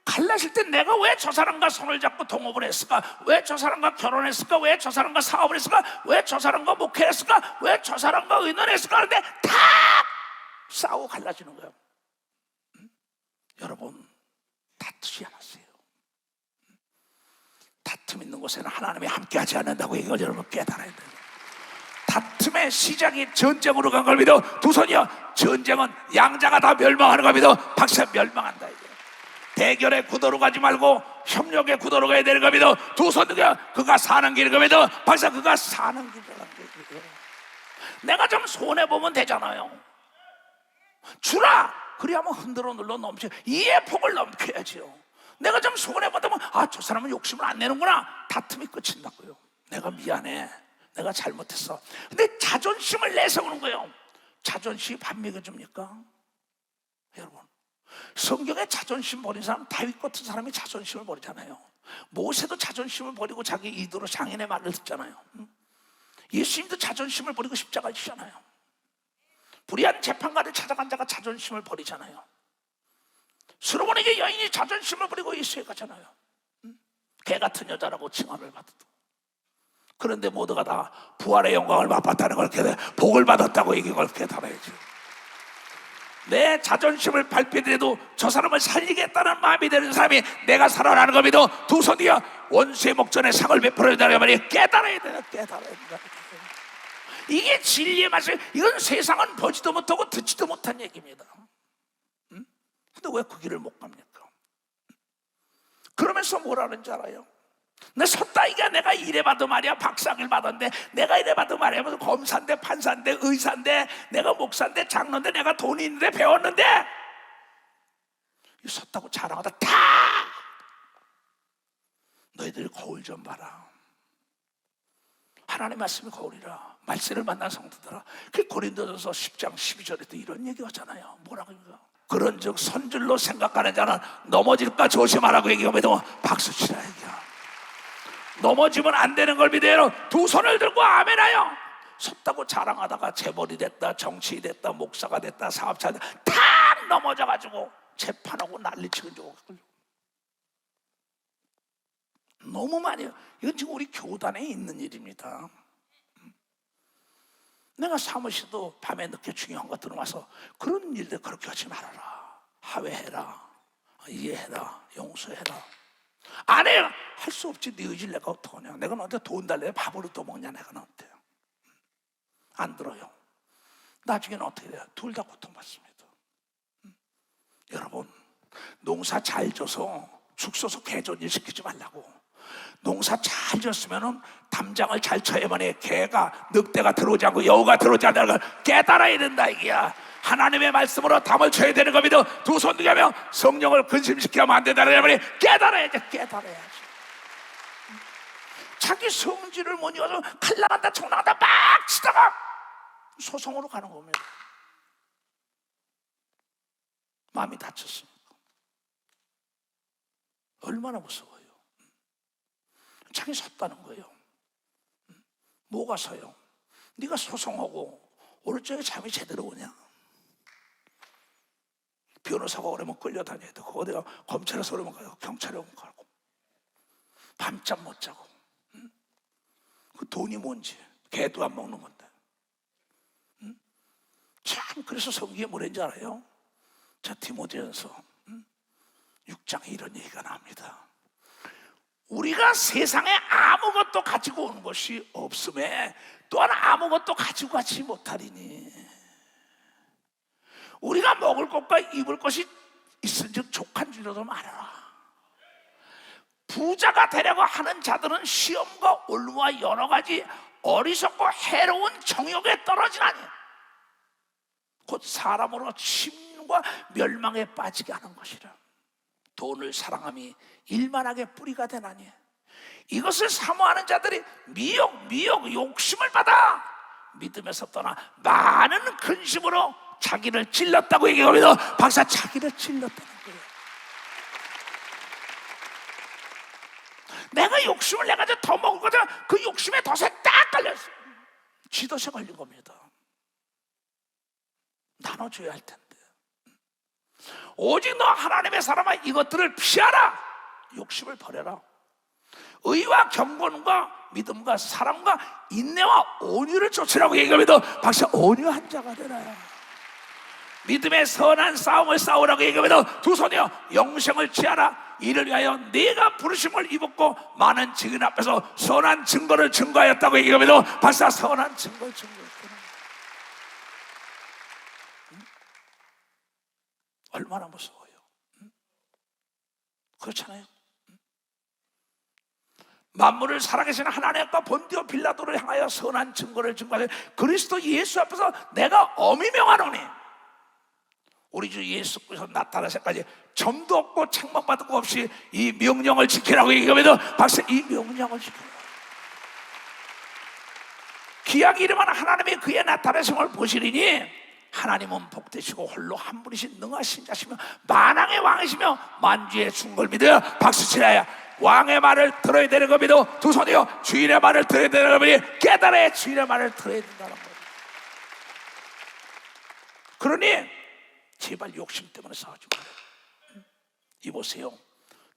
갈라질 때 내가 왜 저 사람과 손을 잡고 동업을 했을까? 왜 저 사람과 결혼했을까? 왜 저 사람과 사업을 했을까? 왜 저 사람과 목회했을까? 왜 저 사람과 의논했을까? 하는데 다 싸우고 갈라지는 거예요. 여러분, 다투지 않았어요. 다툼 있는 곳에는 하나님이 함께하지 않는다고 이걸 여러분 깨달아야 돼요. 다툼의 시작이 전쟁으로 간 겁니다. 두 손이요. 전쟁은 양자가 다 멸망하는 겁니다. 박사, 멸망한다 이게. 대결의 구도로 가지 말고 협력의 구도로 가야 되는 겁니다. 두 손이요. 그가 사는 길인 겁니다. 박사, 그가 사는 길이라는 거예요. 내가 좀 손해보면 되잖아요. 주라. 그래야만 흔들어 눌러 넘쳐 이의 폭을 넘겨야지요. 내가 좀 손해보다면 저 사람은 욕심을 안 내는구나. 다툼이 끝인다고요. 내가 미안해. 내가 잘못했어. 근데 자존심을 내세우는 거예요. 자존심이 밥 먹여줍니까? 여러분, 성경에 자존심 버린 사람, 다윗 같은 사람이 자존심을 버리잖아요. 모세도 자존심을 버리고 자기 이도로 장인의 말을 듣잖아요. 예수님도 자존심을 버리고 십자가를 지잖아요. 불의한 재판관을 찾아간 자가 자존심을 버리잖아요. 솔로몬에게 여인이 자존심을 버리고 예수에 가잖아요. 개 같은 여자라고 칭함을 받았다. 그런데 모두가 다 부활의 영광을 맛봤다는 걸 깨달아, 복을 받았다고 얘기한 걸 깨달아야지. 내 자존심을 밟히더라도 저 사람을 살리겠다는 마음이 되는 사람이 내가 살아나는 겁니다. 두 손이야. 원수의 목전에 상을 베풀어야 된다는 말이 깨달아야 된다. 깨달아야 된다. 이게 진리의 맛을. 이건 세상은 보지도 못하고 듣지도 못한 얘기입니다. 근데 왜 그 길을 못 갑니까? 그러면서 뭐라는지 알아요? 내 섰다이가 내가 이래봐도 말이야 박사를 받았는데, 내가 이래봐도 말이야 무슨 검사인데 판사인데 의사인데 내가 목사인데 장로인데 내가 돈이 있는데 배웠는데, 이 섰다고 자랑하다 다 너희들 거울 좀 봐라. 하나님의 말씀이 거울이라. 말세를 만난 성도들아. 그 고린도전서 10장 12절에도 이런 얘기 하잖아요. 뭐라고 얘기해요? 그런즉 선줄로 생각하는 자는 넘어질까 조심하라고 얘기하면 박수 치라 얘기야. 넘어지면 안 되는 걸 믿어요. 두 손을 들고 아멘하여. 섰다고 자랑하다가 재벌이 됐다, 정치인이 됐다, 목사가 됐다, 사업자 됐다, 탁 넘어져가지고 재판하고 난리치는 줄. 너무 많이. 이건 지금 우리 교단에 있는 일입니다. 내가 사무실도 밤에 늦게 중요한 거 들어와서 그런 일들 그렇게 하지 말아라. 하회해라, 이해해라, 용서해라. 안 해요. 할 수 없지. 네 의지를 내가 어떡하냐. 내가 너한테 돈 달래 밥으로 떠먹냐. 내가 너한테. 안 들어요. 나중에는 어떻게 돼요? 둘 다 고통받습니다. 여러분, 농사 잘 져서 죽 써서 개존일 시키지 말라고. 농사 잘 졌으면은 담장을 잘 쳐야만이 개가, 늑대가 들어오지 않고 여우가 들어오지 않는 걸 깨달아야 된다 이게야. 하나님의 말씀으로 담을 쳐야 되는 겁니다. 두 손 들면 성령을 근심시키면 안 된다는 말이 깨달아야지. 깨달아야지. 자기 성질을 못 이겨서 칼 나간다 총 나간다 막 치다가 소송으로 가는 겁니다. 마음이 다쳤습니까? 얼마나 무서워요. 자기 섰다는 거예요. 뭐가 서요? 네가 소송하고 오늘 저녁에 잠이 제대로 오냐? 변호사가 오려면 끌려다녀야 되고, 어디가 검찰에서 오려면 가요, 경찰에 오면 가고. 밤잠 못 자고. 그 돈이 뭔지 개도 안 먹는 건데. 참, 그래서 성경에 뭐랬는지 알아요? 자, 디모데전서 6장에 이런 얘기가 나옵니다. 우리가 세상에 아무것도 가지고 오는 것이 없음에 또한 아무것도 가지고 가지 못하리니 우리가 먹을 것과 입을 것이 있은즉 족한 줄로도 말하라. 부자가 되려고 하는 자들은 시험과 올무와 여러 가지 어리석고 해로운 정욕에 떨어지나니 곧 사람으로 침과 멸망에 빠지게 하는 것이라. 돈을 사랑함이 일만하게 뿌리가 되나니 이것을 사모하는 자들이 미혹 욕심을 받아 믿음에서 떠나 많은 근심으로 자기를 찔렀다고 얘기합니다. 박사, 자기를 찔렀다는 거예요. 내가 욕심을 내가지고 더 먹을 거잖아. 그 욕심에 덫에 딱 걸렸어. 쥐덫에 걸린 겁니다. 나눠줘야 할 텐데. 오직 너 하나님의 사람아 이것들을 피하라. 욕심을 버려라. 의와 경건과 믿음과 사랑과 인내와 온유를 쫓으라고 얘기합니다. 박사, 온유한 자가 되라. 믿음의 선한 싸움을 싸우라고 얘기합니다. 두 손이여 영생을 취하라. 이를 위하여 네가 부르심을 입었고 많은 증인 앞에서 선한 증거를 증거하였다고 얘기합니다. 박사, 선한 증거를 증거했구나. 얼마나 무서워요. 그렇잖아요. 만물을 살아계신 하나님과 본디오 빌라도를 향하여 선한 증거를 증거하여 그리스도 예수 앞에서 내가 엄히 명하노니 우리 주 예수께서 나타나시기까지 점도 없고 책망받을 것 없이 이 명령을 지키라고 얘기하면 박사, 이 명령을 지키라. 기약이 이름은 하나님이 그의 나타나심을 보시리니 하나님은 복되시고 홀로 한 분이신 능하신 자시며 만왕의 왕이시며 만주의 중걸 믿어요. 박수치라야. 왕의 말을 들어야 되는 겁니다. 두 손이요 주인의 말을 들어야 되는 겁니다. 깨달아야 주인의 말을 들어야 된다는 거예요. 그러니 제발 욕심 때문에 싸우지 마세요. 이보세요.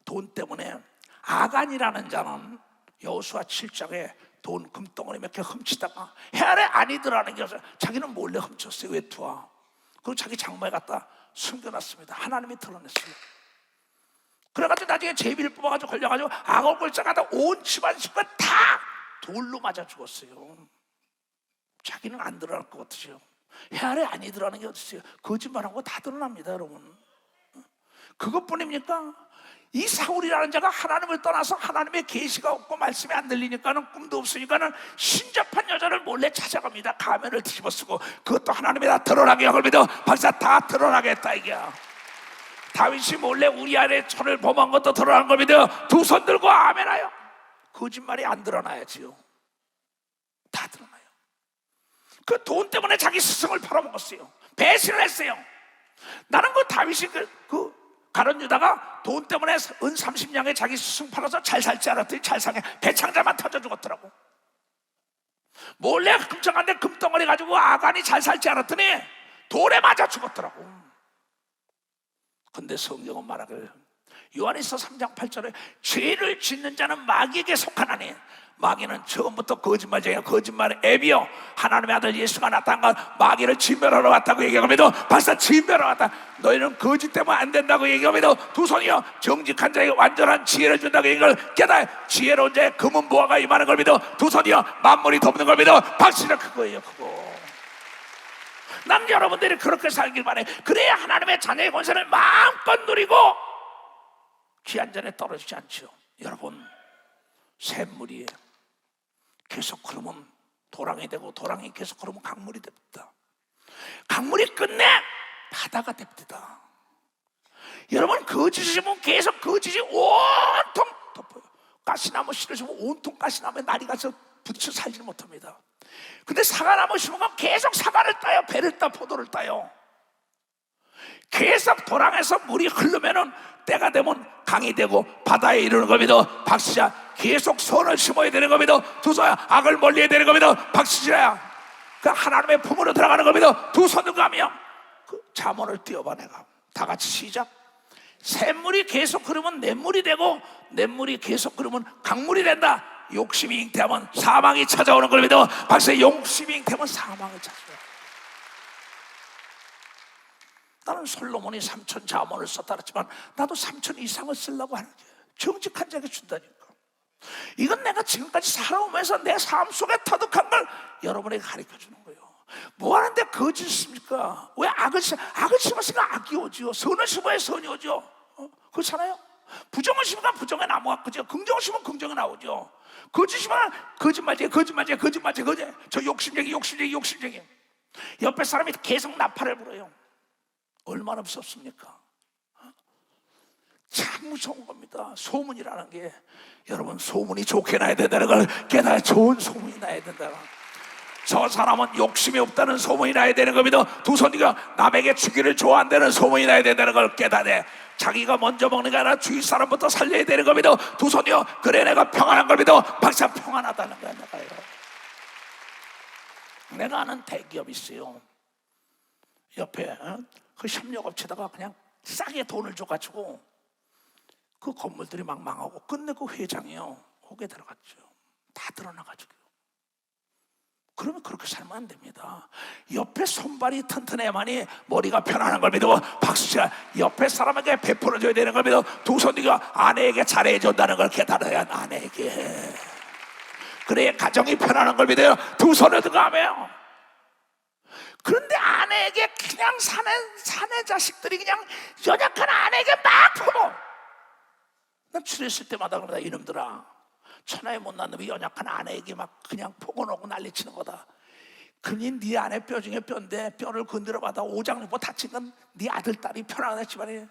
돈 때문에 아간이라는 자는 여호수아 7장에 돈 금덩어리 몇 개 훔치다가 헤아래 아니더라는 게 없어요. 자기는 몰래 훔쳤어요. 외투와. 그리고 자기 장모에 갖다 숨겨놨습니다. 하나님이 드러냈어요. 그래가지고 나중에 제비를 뽑아가지고 걸려가지고 악을 꼴짝하다 온 집안 식구가 다 돌로 맞아 죽었어요. 자기는 안 드러날 것 같으세요. 헤아래 아니더라는 게 어딨어요. 거짓말한 거 다 드러납니다, 여러분. 그것뿐입니까? 이 사울이라는 자가 하나님을 떠나서 하나님의 계시가 없고 말씀이 안 들리니까는 꿈도 없으니까는 신접한 여자를 몰래 찾아갑니다. 가면을 뒤집어 쓰고 그것도 하나님이 다 드러나게 하거든요. 박사, 다 드러나겠다 이게야. 다윗이 몰래 우리아의 손을 범한 것도 드러난 겁니다. 두 손 들고 아멘하여. 거짓말이 안 드러나야지요. 다 드러나요. 그 돈 때문에 자기 스승을 팔아먹었어요. 배신을 했어요. 나는 그 다윗이 그 가룟 유다가 돈 때문에 은 30냥에 자기 스승 팔아서 잘 살지 않았더니 잘 상해. 배창자만 터져 죽었더라고. 몰래 훔쳐갔는데 금덩어리 가지고 아간이 잘 살지 않았더니 돌에 맞아 죽었더라고. 근데 성경은 말하길 요한일서 3장 8절에 죄를 짓는 자는 마귀에게 속하나니 마귀는 처음부터 거짓말쟁이야. 거짓말의 앱이요. 하나님의 아들 예수가 나타난 건 마귀를 진멸하러 왔다고 얘기합니다. 박사, 진멸하러 왔다. 너희는 거짓 때문에 안 된다고 얘기합니다. 두 손이요 정직한 자에게 완전한 지혜를 준다고 얘기를 깨달아. 지혜로운 자의 금은 보화가 임하는 겁니다. 두 손이요 만물이 덮는 겁니다. 박수는 그거예요. 그거. 난 여러분들이 그렇게 살길 바래. 그래야 하나님의 자녀의 권세를 마음껏 누리고 귀한 잔에 떨어지지 않죠. 여러분, 샘물이 계속 흐르면 도랑이 되고 도랑이 계속 흐르면 강물이 됩니다. 강물이 끝내 바다가 됩니다. 여러분, 거짓이면 계속 거짓이 온통 덮어요. 가시나무 씨를 심으면 온통 가시나무에 날이 가서 부딪혀 살지는 못합니다. 근데 사과나무 심으면 계속 사과를 따요. 배를 따 포도를 따요. 계속 도랑에서 물이 흐르면은 때가 되면 강이 되고 바다에 이르는 겁니다. 박수자, 계속 선을 심어야 되는 겁니다. 두 손, 악을 멀리해야 되는 겁니다. 박수자야, 그 하나님의 품으로 들어가는 겁니다. 두 손을 가며 그 잠언을 띄워봐. 내가 다 같이 시작. 샘물이 계속 흐르면 냇물이 되고 냇물이 계속 흐르면 강물이 된다. 욕심이 잉태하면 사망이 찾아오는 걸 믿어. 박사님, 욕심이 잉태하면 사망을 찾아요. 나는 솔로몬이 3천 자문을 썼다 그랬지만 나도 3천 이상을 쓰려고 하는 거예요. 정직한 자에게 준다니까. 이건 내가 지금까지 살아오면서 내 삶 속에 터득한 걸 여러분에게 가르쳐주는 거예요. 뭐 하는데 거짓을 씁니까? 왜 악을 심었으니까 악이 오지요. 선을 심어야 선이 오죠. 그렇잖아요. 부정을 심으면 부정의 나무가 크죠. 긍정을 심으면 긍정이 나오죠. 거짓 심으면 거짓말쟁이. 저 욕심쟁이. 옆에 사람이 계속 나팔을 불어요. 얼마나 무섭습니까? 참 무서운 겁니다. 소문이라는 게. 여러분, 소문이 좋게 나야 된다는 걸 깨달아. 좋은 소문이 나야 된다. 저 사람은 욕심이 없다는 소문이 나야 되는 겁니다. 두 손이가 남에게 주기를 좋아한다는 소문이 나야 된다는 걸 깨달아. 자기가 먼저 먹는 게 아니라 주위 사람부터 살려야 되는 겁니다. 두 손이요, 그래 내가 평안한 겁니다. 박사, 평안하다는 거야. 내가 아는 대기업 있어요. 옆에 그 협력업체다가 그냥 싸게 돈을 줘가지고 그 건물들이 막 망하고 끝내 그 회장이요, 혹에 들어갔죠. 다 드러나가지고. 그러면 그렇게 살면 안 됩니다. 옆에 손발이 튼튼해야만이 머리가 편안한 걸 믿어. 박수치라. 옆에 사람에게 베풀어줘야 되는 걸 믿어. 두 손이가 아내에게 잘해준다는 걸 깨달아야 아내에게. 그래야 가정이 편안한 걸 믿어요. 두 손을 들어가며. 그런데 아내에게 그냥 사내 자식들이 그냥 연약한 아내에게 막 퍼고. 난 출했을 때마다 그러다, 이놈들아, 천하에 못난 놈이 연약한 아내에게 막 그냥 포고놓고 난리치는 거다. 그니 네 아내 뼈 중에 뼈인데 뼈를 건드려봐다 오장육부 다친 건 네 아들 딸이 편안한 집안이에요.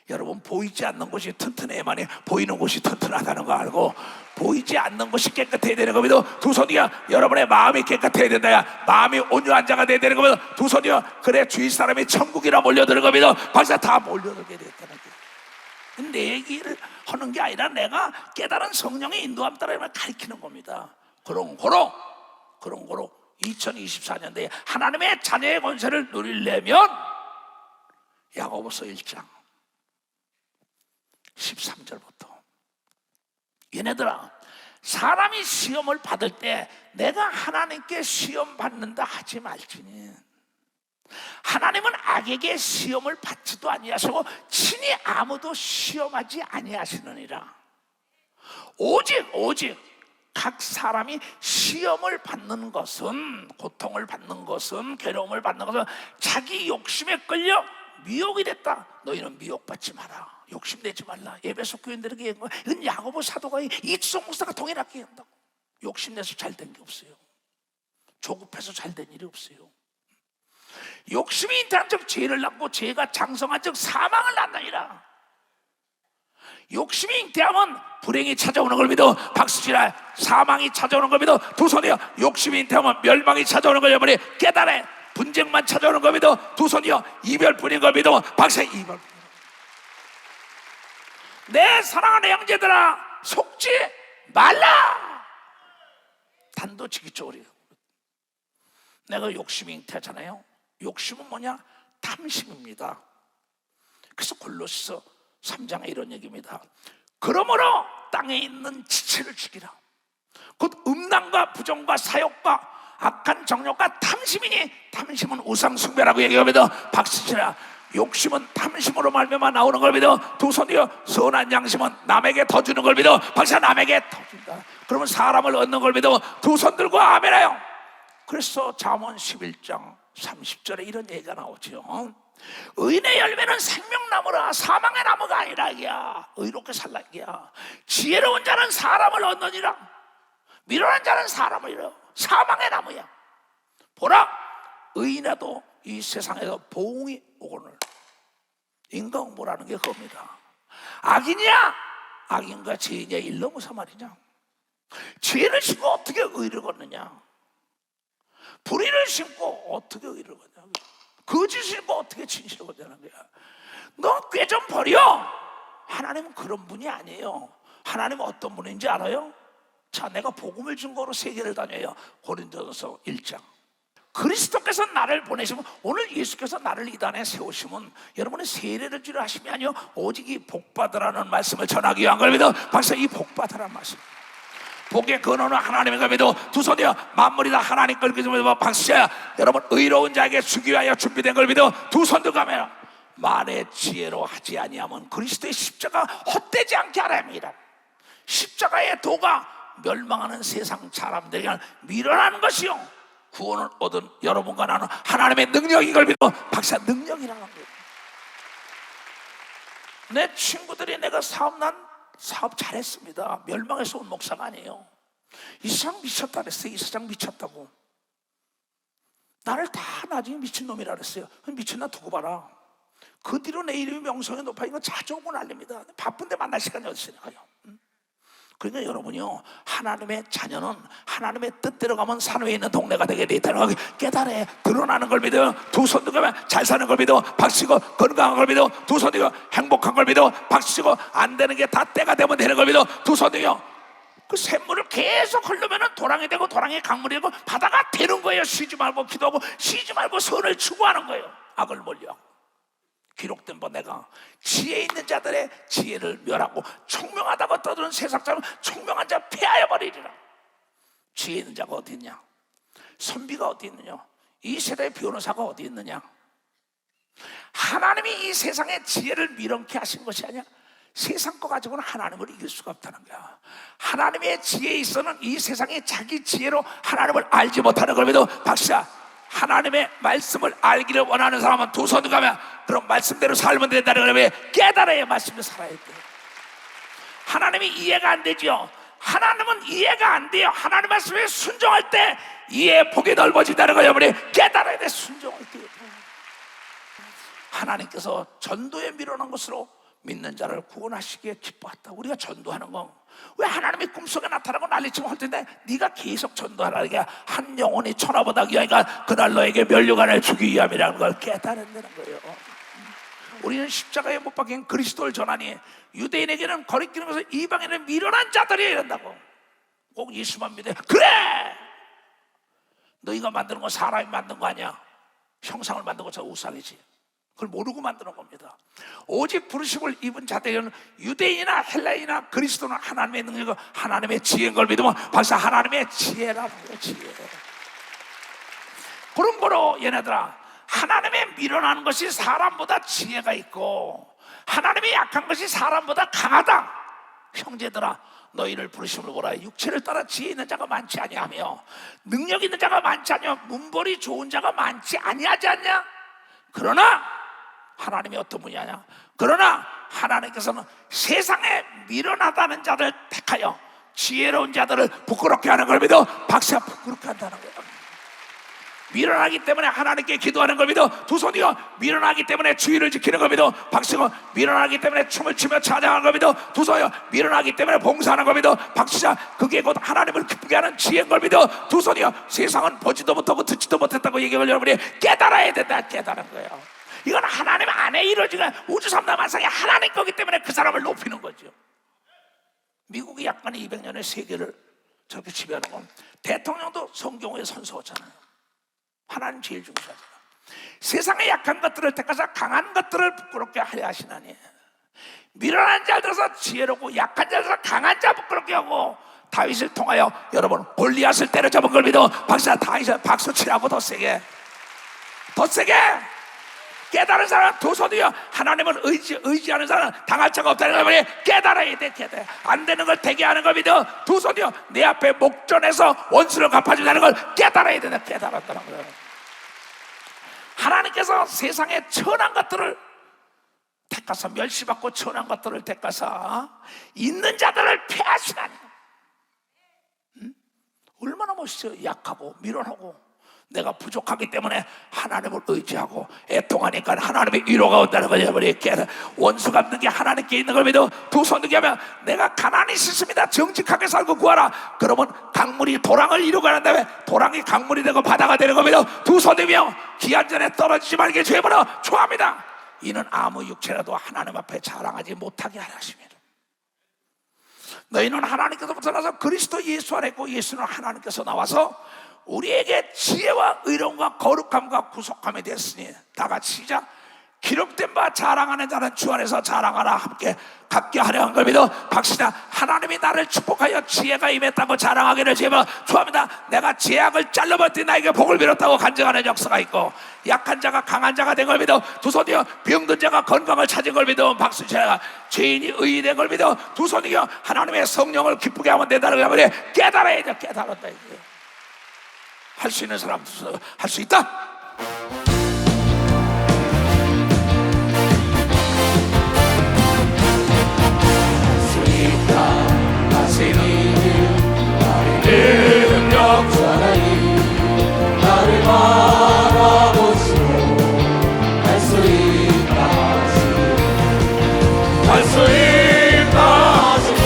여러분, 보이지 않는 곳이 튼튼해야만이 보이는 곳이 튼튼하다는 거 알고, 보이지 않는 곳이 깨끗해야 되는 겁니다. 두 손이야, 여러분의 마음이 깨끗해야 된다. 마음이 온유한 자가 돼야 되는 겁니다. 두 손이야, 그래 주위 사람이 천국이라 몰려드는 겁니다. 벌써 다 몰려들게 됐다는 거예요. 내 얘기를 하는 게 아니라 내가 깨달은 성령의 인도함 따라 가르치는 겁니다. 그런 거로 2024년도에 하나님의 자녀의 권세를 누리려면 야고보서 1장 13절부터, 얘네들아, 사람이 시험을 받을 때 내가 하나님께 시험 받는다 하지 말지니, 하나님은 악에게 시험을 받지도 아니하시고 친히 아무도 시험하지 아니하시느니라. 오직 각 사람이 시험을 받는 것은, 고통을 받는 것은, 괴로움을 받는 것은 자기 욕심에 끌려 미혹이 됐다. 너희는 미혹받지 마라. 욕심내지 말라. 에베소 교인들에게 얘기한 거야. 이건 야고보 사도가 이수정 목사가 동일하게 한다고. 욕심내서 잘된 게 없어요. 조급해서 잘된 일이 없어요. 욕심이 잉태한 즉 죄를 낳고 죄가 장성한 즉 사망을 낳느니라. 욕심이 잉태하면 불행이 찾아오는 걸 믿어. 박수치라. 사망이 찾아오는 걸 믿어. 두 손이여, 욕심이 잉태하면 멸망이 찾아오는 걸 여러분이 깨달아. 분쟁만 찾아오는 걸 믿어. 두 손이여, 이별뿐인 걸 믿어. 박수, 이별. 내 사랑하는 형제들아, 속지 말라. 단도직입적으로. 내가 욕심이 잉태하잖아요. 욕심은 뭐냐? 탐심입니다. 그래서 골로새서 3장에 이런 얘기입니다. 그러므로 땅에 있는 지체를 죽이라. 곧 음란과 부정과 사욕과 악한 정욕과 탐심이니, 탐심은 우상 숭배라고 얘기합니다. 박수치라. 욕심은 탐심으로 말미암아 나오는 걸 믿어. 두 손이여, 선한 양심은 남에게 더 주는 걸 믿어. 박수, 남에게 더 준다. 그러면 사람을 얻는 걸 믿어. 두 손 들고 아멘해요. 그래서 잠언 11장 30절에 이런 얘기가 나오죠. 의인의 열매는 생명나무라. 사망의 나무가 아니라 이야. 의롭게 살라 이야. 지혜로운 자는 사람을 얻느니라. 미련한 자는 사람을 잃어. 사망의 나무야. 보라, 의인에도 이 세상에서 보응이 오거늘. 인과응보라는 게 그겁니다. 악이냐? 악인과 죄이냐? 일러무사 말이냐? 죄를 심고 어떻게 의를 걷느냐? 불의를 심고 어떻게 의를 걷냐? 거짓을 심고 어떻게 진실을 걷냐는 거야. 너 꾀 좀 버려. 하나님은 그런 분이 아니에요. 하나님은 어떤 분인지 알아요? 자, 내가 복음을 증거로 세계를 다녀요. 고린도전서 1장. 그리스도께서 나를 보내시면, 오늘 예수께서 나를 이 단에 세우시면 여러분이 세례를 주려 하심이 아니요 오직 이 복받으라는 말씀을 전하기 위한 걸 믿어. 박사, 이 복받으라는 말씀, 복의 근원은 하나님의 걸 믿어. 두 손이여 만물이 다 하나님 걸 믿어. 박수야, 여러분 의로운 자에게 주기 위하여 준비된 걸 믿어. 두 손도 가면 만의 지혜로 하지 아니하면 그리스도의 십자가 헛되지 않게 하라 합니다. 십자가의 도가 멸망하는 세상 사람들에게 밀어나는 것이요 구원을 얻은 여러분과 나는 하나님의 능력인 걸 믿어. 박사, 능력이라는 거예요. 내 친구들이 내가 사업 잘했습니다. 멸망해서 온 목사가 아니에요. 이 세상 미쳤다 그랬어요. 이 세상 미쳤다고. 나를 다 나중에 미친놈이라 그랬어요. 미친 나 두고 봐라. 그 뒤로 내 이름이 명성이 높아지면 자주 오고 난립니다. 바쁜데 만날 시간이 어디 있으니까요. 그러니까 여러분이요, 하나님의 자녀는 하나님의 뜻대로 가면 산 위에 있는 동네가 되게 돼 있다는 걸 깨달아. 드러나는 걸 믿어요. 두 손 들고 잘 사는 걸 믿어. 박수고 건강한 걸 믿어. 두 손 들고 행복한 걸 믿어. 박수고 안 되는 게 다 때가 되면 되는 걸 믿어. 두 손 들고 그 샘물을 계속 흐르면 도랑이 되고 도랑이 강물이 되고 바다가 되는 거예요. 쉬지 말고 기도하고 쉬지 말고 선을 추구하는 거예요. 악을 멀리하고. 기록된 바 내가 지혜 있는 자들의 지혜를 멸하고 총명하다고 떠드는 세상 사람 총명한 자 폐하여 버리리라. 지혜 있는 자가 어디 있냐? 선비가 어디 있느냐? 이 세대의 변호사가 어디 있느냐? 하나님이 이 세상의 지혜를 미련케 하신 것이 아니야. 세상 거 가지고는 하나님을 이길 수가 없다는 거야. 하나님의 지혜에 있어는 이 세상이 자기 지혜로 하나님을 알지 못하는 걸 믿어. 박수야, 하나님의 말씀을 알기를 원하는 사람은 두 손을 가면 그런 말씀대로 살면 된다는 거예요. 깨달아야 말씀을 살아야 돼. 하나님이 이해가 안 되죠. 하나님은 이해가 안 돼요. 하나님 말씀에 순종할 때 이해의 폭이 넓어진다는 거예요. 깨달아야 돼. 순종할 때 하나님께서 전도에 밀어넣은 것으로 믿는 자를 구원하시기에 기뻐했다. 우리가 전도하는 건 왜 하나님의 꿈속에 나타나고 난리치고 할 텐데 네가 계속 전도하라니까. 한 영혼이 천하보다 귀하니까 그날 너에게 면류관을 주기 위함이라는 걸 깨달은다는 거예요. 우리는 십자가에 못 박힌 그리스도를 전하니 유대인에게는 거리끼는 것을 이방인은 미련한 자들이 이런다고. 꼭 예수만 믿어. 그래, 너희가 만드는 건 사람이 만든 거 아니야. 형상을 만든 거 저 우상이지. 그걸 모르고 만드는 겁니다. 오직 부르심을 입은 자들은 유대인이나 헬라인이나 그리스도는 하나님의 능력이고 하나님의 지혜인 걸 믿으면 벌써 하나님의 지혜라는 거예요. 지혜. 그런 거로 얘네들아, 하나님의 밀어나는 것이 사람보다 지혜가 있고 하나님의 약한 것이 사람보다 강하다. 형제들아, 너희를 부르심을 보라. 육체를 따라 지혜 있는 자가 많지 아니하며 능력 있는 자가 많지 아니하며 문벌이 좋은 자가 많지 아니하지 않냐? 그러나 하나님이 어떤 분이냐? 그러나 하나님께서는 세상에 미련하다는 자들 택하여 지혜로운 자들을 부끄럽게 하는 걸 믿어. 박사, 부끄럽게 한다는 거예요. 미련하기 때문에 하나님께 기도하는 걸 믿어. 두 손이요, 미련하기 때문에 주의를 지키는 걸 믿어. 박수고 미련하기 때문에 춤을 추며 찬양하는 걸 믿어. 두 손이요, 미련하기 때문에 봉사하는 걸 믿어. 박수자, 그게 곧 하나님을 기쁘게 하는 지혜인 걸 믿어. 두 손이요, 세상은 보지도 못하고 듣지도 못했다고 얘기하면 여러분이 깨달아야 된다. 깨달은 거예요. 이건 하나님 안에 이루어지는 우주 삼라만상이 하나님 거기 때문에 그 사람을 높이는 거죠. 미국이 약간 200년의 세계를 저렇게 지배하는 건 대통령도 성경에 선서하잖아요. 하나님 제일 중시하잖아요. 세상의 약한 것들을 택하사 강한 것들을 부끄럽게 하려 하시나니 미련한 자 들어서 지혜롭고 약한 자 들어서 강한 자 부끄럽게 하고 다윗을 통하여 여러분 골리앗을 때려잡은 걸 믿어. 박사, 다윗을 박수 치라고 더 세게, 더 세게. 깨달은 사람은 두 손이요, 하나님을 의지하는 사람은 당할 자가 없다는 걸 깨달아야 돼. 깨달아. 안 되는 걸 되게 하는 걸 믿어. 두 손이요, 내 앞에 목전에서 원수를 갚아준다는 걸 깨달아야 된다. 깨달았다는 거예요. 하나님께서 세상의 천한 것들을 택하사 멸시받고 천한 것들을 택하사 있는 자들을 폐하시나니. 얼마나 멋있어요. 약하고 미련하고 내가 부족하기 때문에 하나님을 의지하고 애통하니까 하나님의 위로가 온다는 거죠. 원수 갚는 게 하나님께 있는 걸 믿어. 두 손 들게 하면 내가 가난이 있습니다. 정직하게 살고 구하라. 그러면 강물이 도랑을 이루고 난 다음에 도랑이 강물이 되고 바다가 되는 걸 믿어. 두 손 들며 기한 전에 떨어지지 말게 죄물어 초합니다. 이는 아무 육체라도 하나님 앞에 자랑하지 못하게 하십니다. 너희는 하나님께서부터 나서 그리스도 예수 안에 있고 예수는 하나님께서 나와서 우리에게 지혜와 의로움과 거룩함과 구속함이 됐으니 다 같이 시작. 기록된 바 자랑하는 자는 주 안에서 자랑하라. 함께 갖게 하려 한 걸 믿어 박시다. 하나님이 나를 축복하여 지혜가 임했다고 자랑하기를 주여 축복합니다. 내가 죄악을 잘라버렸더니 나에게 복을 빌었다고 간증하는 역사가 있고, 약한 자가 강한 자가 된 걸 믿어 두 손이여 병든 자가 건강을 찾은 걸 믿어 박수쳐라. 죄인이 의인이 된 걸 믿어 두 손이여 하나님의 성령을 기쁘게 하면 된다는 걸 깨달아야 돼. 깨달았다. 할 수 있는 사람 할 수 있다. 그 능력 전하니 나를 바라보시고 할 수 있다 하시고 할 수 있다 하시고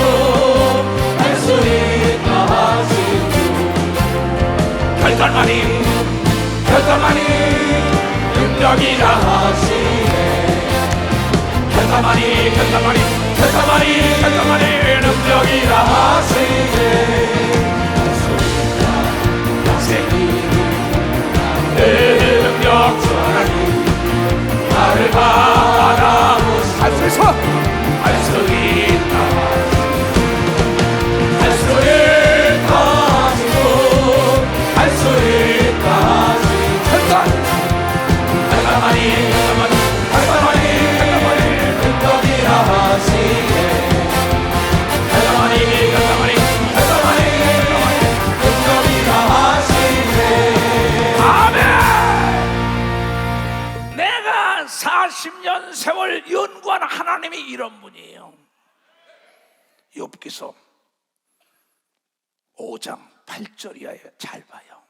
할 수 있다 하시고 결단만이 능력이라 하시네. 결단만이 능력이라 하시네. 내 능력 전하니 나를 바라보시고 할 수 있어. 할 수 있다 할 수 있다 하시고 할 수 있다 하시고 결단만이 능력이라 하시네. 결단만이 능력이라 하시네. 아멘. 내가 40년 세월 연구한 하나님이 이런 분이에요. 욥기서 5장 8절이에요. 잘 봐요.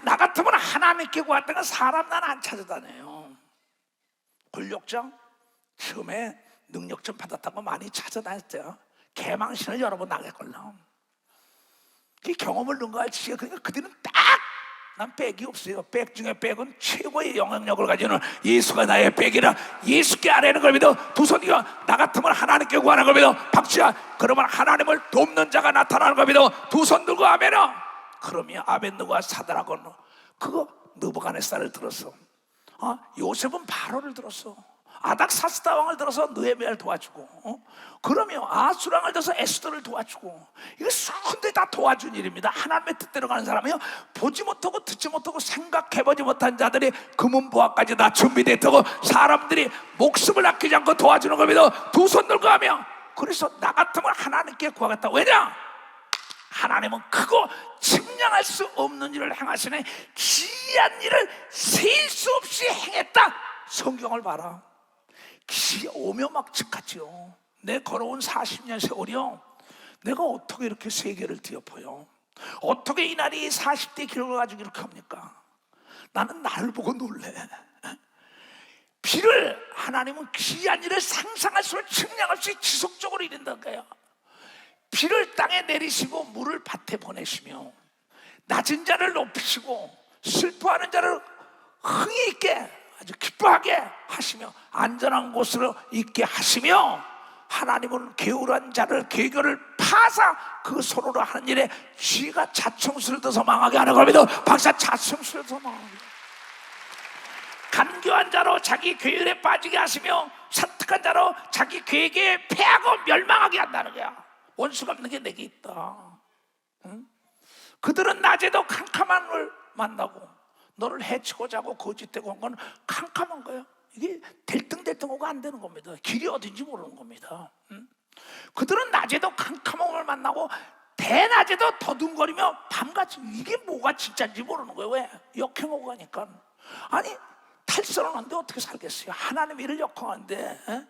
나 같으면 하나님께 구했다가 사람 난 안 찾아다녀요. 권력장 처음에 능력 좀 받았다고 많이 찾아다녔대요. 개망신을 여러 번 당했걸요. 그 경험을 능가할지. 그러니까 그들은 딱 난 백이 없어요. 백 중에 백은 최고의 영향력을 가지는 예수가 나의 백이라. 예수께 아뢰는 걸 믿어 두 손이여 나 같으면 하나님께 구하는 걸 믿어 박수야. 그러면 하나님을 돕는 자가 나타나는 걸 믿어 두 손 들고 아멘어. 그러면 아벤느고와 사드락은 그거 느부갓네살을 들었어. 요셉은 바로를 들었어. 아닥사스다 왕을 들어서 느헤미야를 도와주고, 그러면 아수랑을 들어서 에스더를 도와주고, 이거 순대 다 도와준 일입니다. 하나님의 뜻대로 가는 사람이요, 보지 못하고 듣지 못하고 생각해보지 못한 자들이 금은보화까지 다 준비됐다고 사람들이 목숨을 아끼지 않고 도와주는 겁니다. 두 손 들고 하며. 그래서 나 같으면 하나님께 구하겠다. 왜냐? 하나님은 크고 측량할 수 없는 일을 행하시네. 기이한 일을 셀 수 없이 행했다. 성경을 봐라. 오묘막측하지요. 내 걸어온 40년 세월이요, 내가 어떻게 이렇게 세계를 뒤엎어요? 어떻게 이 날이 40대 기록을 가지고 이렇게 합니까? 나는 나를 보고 놀래. 비를 하나님은 기이한 일을 상상할 수 없이 측량할 수 없이 지속적으로 이른다는 거예요. 비를 땅에 내리시고 물을 밭에 보내시며 낮은 자를 높이시고 슬퍼하는 자를 흥이 있게 아주 기뻐하게 하시며 안전한 곳으로 있게 하시며, 하나님은 게으른 자를 계교를 파사 그 손으로 하는 일에 쥐가 자충수를 떠서 망하게 하는 겁니다. 박사 자충수를 떠서 망하게. 간교한 자로 자기 계율에 빠지게 하시며 사특한 자로 자기 계획에 패하고 멸망하게 한다는 거야. 원수가 없는 게 내게 있다. 응? 그들은 낮에도 캄캄한 걸 만나고 너를 해치고자 하고 거짓되고 한 건 캄캄한 거예요. 이게 들등들등하고 안 되는 겁니다. 길이 어딘지 모르는 겁니다. 응? 그들은 낮에도 캄캄한 걸 만나고 대낮에도 더듬거리며 밤같이. 이게 뭐가 진짜인지 모르는 거예요. 왜? 역행하고 가니까. 아니 탈선을 하는데 어떻게 살겠어요? 하나님 일을 역행하는데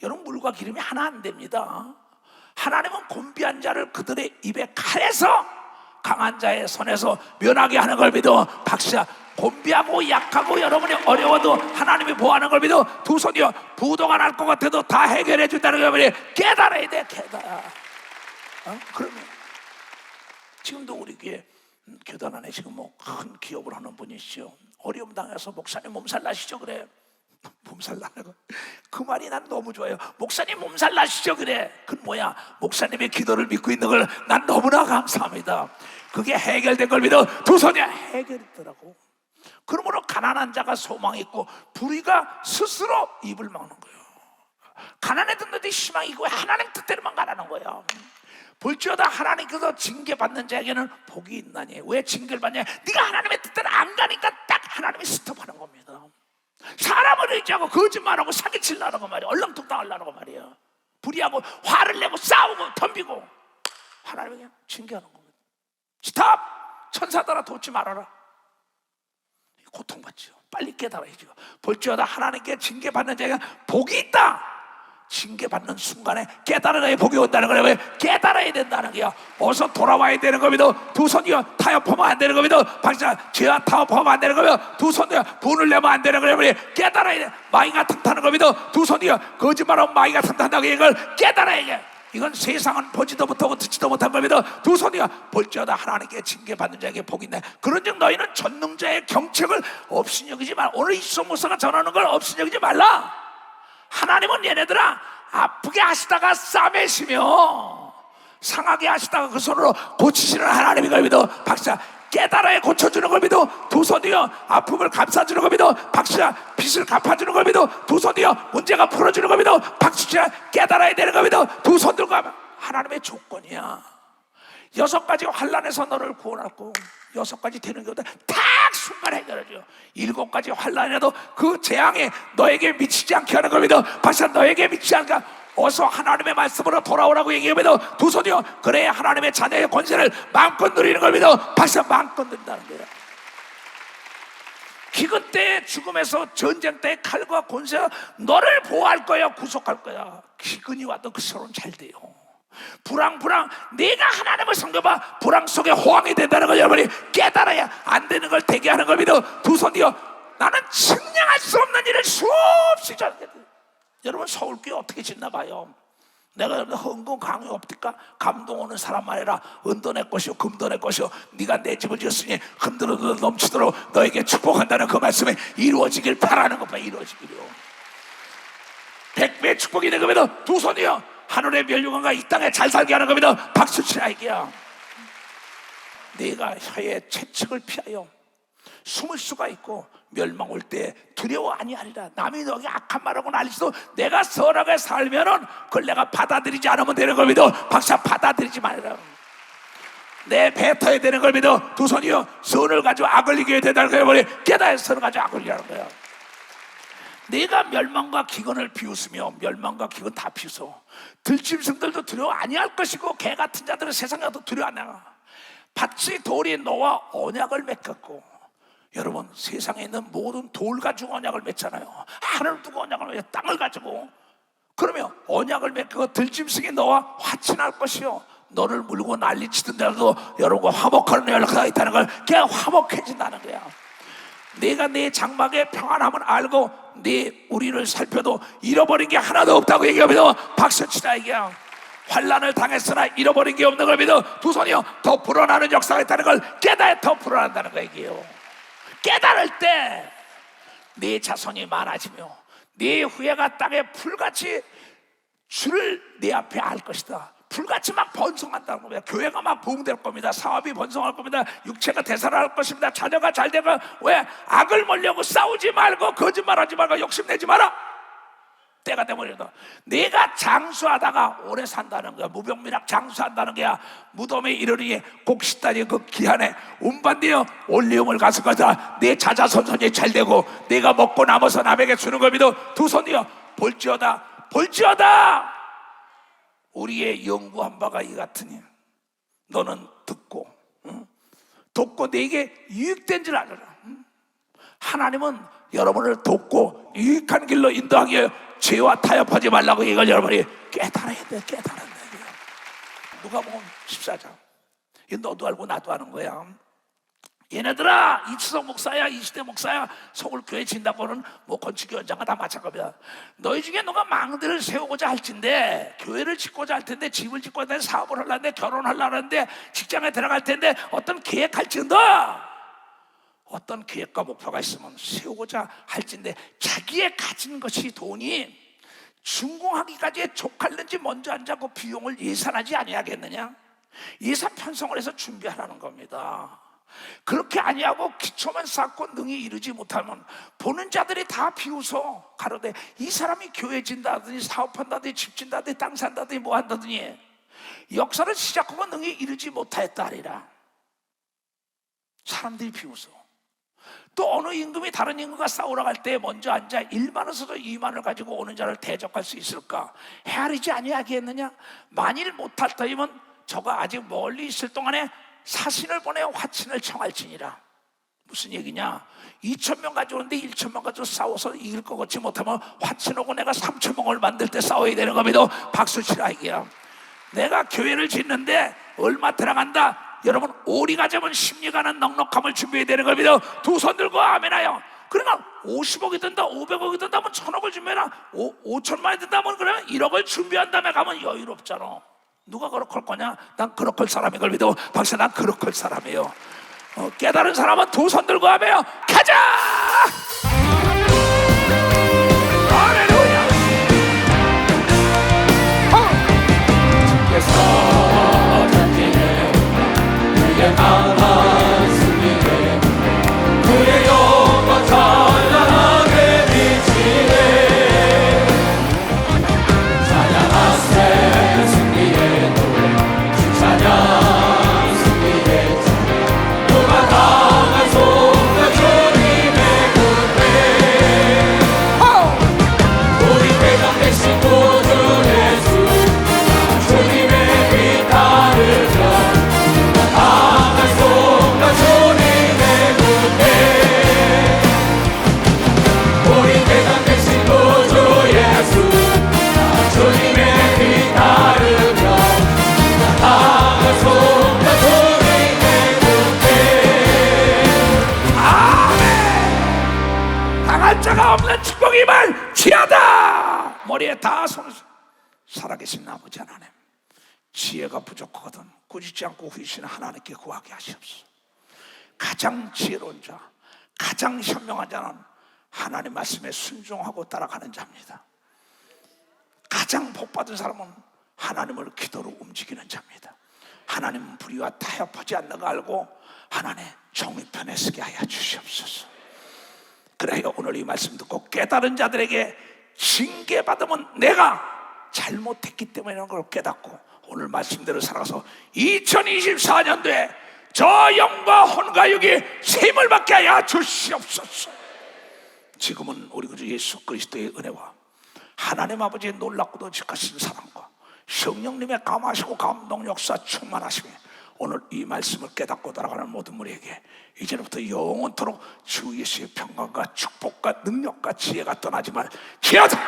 여러분, 물과 기름이 하나 안 됩니다. 하나님은 곤비한 자를 그들의 입에 칼에서 강한 자의 손에서 면하게 하는 걸 믿어 박수야. 곤비하고 약하고 여러분이 어려워도 하나님이 보호하는 걸 믿어 두 손이요, 부도가 날 것 같아도 다 해결해 준다는 걸 깨달아야 돼. 깨달아. 그러면 지금도 우리 교회 교단 안에 지금 뭐 큰 기업을 하는 분이시죠. 어려움 당해서 목사님 몸살 나시죠. 그래, 몸살 나는 거. 그 말이 난 너무 좋아요. 목사님 몸살 나시죠? 그래. 그건 뭐야? 목사님의 기도를 믿고 있는 걸 난 너무나 감사합니다. 그게 해결된 걸 믿어 두 손이 해결했더라고. 그러므로 가난한 자가 소망이 있고 불의가 스스로 입을 막는 거예요. 가난해도 너희 희망이 있고 하나님 뜻대로만 가라는 거예요. 볼지어다 하나님께서 징계받는 자에게는 복이 있나니. 왜 징계를 받냐? 네가 하나님의 뜻대로 안 가니까 딱 하나님이 스톱하는 겁니다. 사람을 의지하고 거짓말하고 사기치려는 거 말이야. 얼렁뚱땅하려는 거 말이야. 불의하고 화를 내고 싸우고 덤비고 하나님이 그냥 징계하는 겁니다. 스톱! 천사들아 돕지 말아라. 고통받죠. 빨리 깨달아야죠. 볼지어다 하나님께 징계받는 자에게 복이 있다. 징계받는 순간에 깨달아야 복이 온다는 거예요. 왜? 깨달아야 된다는 거야. 어서 돌아와야 되는 겁니다. 두 손이요 타협하면 안 되는 겁니다. 박사 죄와 타협하면 안 되는 겁니다. 두 손이요 분을 내면 안 되는 거예요. 깨달아야 돼. 마이가 틈타는 겁니다. 두 손이요 거짓말하면 마이가 틈탄다고 이걸 깨달아야 돼. 이건 세상은 보지도 못하고 듣지도 못한 겁니다. 두 손이요 볼지어다 하나님께 징계받는 자에게 복이 있네. 그런즉 너희는 전능자의 경책을 없이 여기지 말라. 오늘 이수석 목사가 전하는 걸 없이 여기지 말라. 하나님은 얘네들아 아프게 하시다가 싸매시며 상하게 하시다가 그 손으로 고치시는 하나님인 걸 믿어. 박사 깨달아야 고쳐주는 걸 믿어. 두 손이요 아픔을 감싸주는 걸 믿어. 박수야 빚을 갚아주는 걸 믿어. 두 손이요 문제가 풀어주는 걸 믿어. 박수야 깨달아야 되는 걸 믿어. 두 손들과 하나님의 조건이야. 6가지 환난에서 너를 구원하고 6가지 되는 것보다 딱 순간 해결해줘. 7가지 환난이라도 그 재앙이 너에게 미치지 않게 하는 걸 믿어. 박사 너에게 미치지 않게 어서 하나님의 말씀으로 돌아오라고 얘기하면서 두 손이요 그래야 하나님의 자녀의 권세를 마음껏 누리는 걸 믿어. 박사 마음껏 누린다는 거야. 기근 때에 죽음에서 전쟁 때에 칼과 권세가 너를 보호할 거야. 구속할 거야. 기근이 와도 그 서로는 잘 돼요. 불황 내가 하나님을 섬겨봐. 불황 속에 호황이 된다는 걸 여러분이 깨달아야 안 되는 걸 되게 하는 걸 믿어. 두 손이요 나는 측량할 수 없는 일을 수없이 저렇게. 여러분 서울교회 어떻게 짓나 봐요. 내가 여러분 헌금 강요 없을까? 감동 오는 사람 말이라 은도 내 것이요 금도 내 것이요 네가 내 집을 지었으니 흔들어도 넘치도록 너에게 축복한다는 그 말씀에 이루어지길 바라는 것봐. 이루어지기로 100배의 축복이 된 겁니다. 두 손이요 하늘의 멸류관과 이 땅에 잘 살게 하는 겁니다. 박수 치라 이게야. 네가 혀의 채찍을 피하여 숨을 수가 있고 멸망 올 때 두려워 아니하리라. 남이 너에게 악한 말하고 난리쳐도 내가 선하게 살면은 그걸 내가 받아들이지 않으면 되는 걸 믿어. 박사 받아들이지 말라. 내 뱉어야 되는 걸 믿어. 두 손이요 선을 가지고 악을 이겨야 된다는 거야. 깨달아 선을 가지고 악을 이기라는 거야. 내가 멸망과 기근을 비웃으며 멸망과 기근 다 비웃어. 들짐승들도 두려워 아니할 것이고 개 같은 자들은 세상에도 두려워 안 나가. 밭이 돌이 너와 언약을 맺었고 여러분 세상에 있는 모든 돌 가지고 언약을 맺잖아요. 하늘을 두고 언약을 맺어 땅을 가지고. 그러면 언약을 맺고 들짐승이 너와 화친할 것이요 너를 물고 난리치던 자도 여러분과 화목하는 연락이 있다는 걸 그냥 화목해진다는 거야. 내가 내 장막에 평안함을 알고 네 우리를 살펴도 잃어버린 게 하나도 없다고 얘기하면서 박수치라 얘기야. 환난을 당했으나 잃어버린 게 없는 걸 믿어. 두 손이요 더 불어나는 역사가 있다는 걸 깨달아 더 불어난다는 거 얘기해요. 깨달을 때 네 자손이 많아지며 네 후예가 땅에 풀같이 줄을 내 앞에 알 것이다. 불같이 막 번성한다는 겁니다. 교회가 막 부흥될 겁니다. 사업이 번성할 겁니다. 육체가 대사할 것입니다. 자녀가 잘 되고. 왜? 악을 멀려고 싸우지 말고 거짓말하지 말고 욕심내지 마라. 때가 되면 내가 장수하다가 오래 산다는 거야. 무병미락 장수한다는 거야. 무덤에 이르리에 곡식다리 그 기한에 운반되어 올리움을 가서 가자. 내 자자손손이 잘 되고 내가 먹고 남아서 남에게 주는 걸 믿어. 두 손이여 볼지어다 우리의 연구한 바가 이 같으니 너는 듣고 돕고 내게 유익된 줄 알아라. 하나님은 여러분을 돕고 유익한 길로 인도하기 위해 죄와 타협하지 말라고 이걸 여러분이 깨달아야 돼. 깨달아야 돼. 누가복음 14장. 이거 너도 알고 나도 아는 거야. 얘네들아 이치석 목사야 이시대 목사야 서울교회 진다고는 뭐 건축위원장과 다 마찬가지야. 너희 중에 누가 망대를 세우고자 할진데 교회를 짓고자 할 텐데 집을 짓고자 할 텐데 사업을 하려는데 결혼하려고 하는데 직장에 들어갈 텐데 어떤 계획할지언다. 어떤 계획과 목표가 있으면 세우고자 할진데 자기의 가진 것이 돈이 준공하기까지에 족할는지 먼저 앉아고 비용을 예산하지 아니하겠느냐? 예산 편성을 해서 준비하라는 겁니다. 그렇게 아니하고 기초만 쌓고 능히 이루지 못하면 보는 자들이 다 비웃어 가로되 이 사람이 교회 진다더니 사업한다더니 집 진다더니 땅 산다더니 뭐 한다더니 역사를 시작하고 능히 이루지 못하였다 하리라. 사람들이 비웃어. 또 어느 임금이 다른 임금과 싸우러 갈 때 먼저 앉아 1만 원 써도 2만 원을 가지고 오는 자를 대적할 수 있을까? 헤아리지 아니하겠느냐? 만일 못할 터이면 저가 아직 멀리 있을 동안에 사신을 보내 화친을 청할지니라. 무슨 얘기냐? 2,000명 가져오는데 1,000명 가지고 싸워서 이길 것 같지 못하면 화친하고 내가 3,000명을 만들 때 싸워야 되는 겁니다. 박수 치라 이게요. 내가 교회를 짓는데 얼마 들어간다? 여러분 오리 가자면 심리가는 넉넉함을 준비해야 되는 겁니다. 두 손 들고 아멘하여. 그러나 50억이 든다 500억이 든다면 1,000억을 준비해라. 5천만이 든다면 그러면 1억을 준비한 다음에 가면 여유롭잖아. 누가 그렇게 할 거냐? 난 그렇게 할 사람인 걸 믿어. 박사 난 그렇게 할 사람이에요. 깨달은 사람은 두 손 들고 하며 가자! 할렐루야! 주께서 찾기에 그의 강한 승리에 그의 영광 찬란하게 비치네. 찬양하세 승리의 노래 주 찬양 승리의 찬양 누가 강한 손과 주님의 군대 우리 대장 대신 구주 예수 주님의 피 따르며 강한 손과 주님의 군대 우리 대장 대신 구주 예수 주님의 피 따르며 강한 손과 주님의 군대. 아멘! 당할 자가 없는 축복이 말지하다. 머리에 다 손을 살아계신 아버지 하나님, 지혜가 부족하거든 꾸짖지 않고 후이신 하나님께 구하게 하시옵소서. 가장 지혜로운 자, 가장 현명한 자는 하나님 말씀에 순종하고 따라가는 자입니다. 가장 복받은 사람은 하나님을 기도로 움직이는 자입니다. 하나님은 불의와 타협하지 않는 거 알고 하나님의 정의 편에 서게 하여 주시옵소서. 그래요, 오늘 이 말씀 듣고 깨달은 자들에게 징계받으면 내가 잘못했기 때문이라는 걸 깨닫고 오늘 말씀대로 살아서 2024년도에 저 영과 혼과 육이 세임을 받게 하여 주시옵소서. 지금은 우리 구주 예수 그리스도의 은혜와 하나님 아버지의 놀랍고도 직하신 사랑과 성령님의 감화하시고 감동 역사 충만하시며 오늘 이 말씀을 깨닫고 따라가는 모든 우리에게 이제부터 영원토록 주 예수의 평강과 축복과 능력과 지혜가 떠나지 말지어다.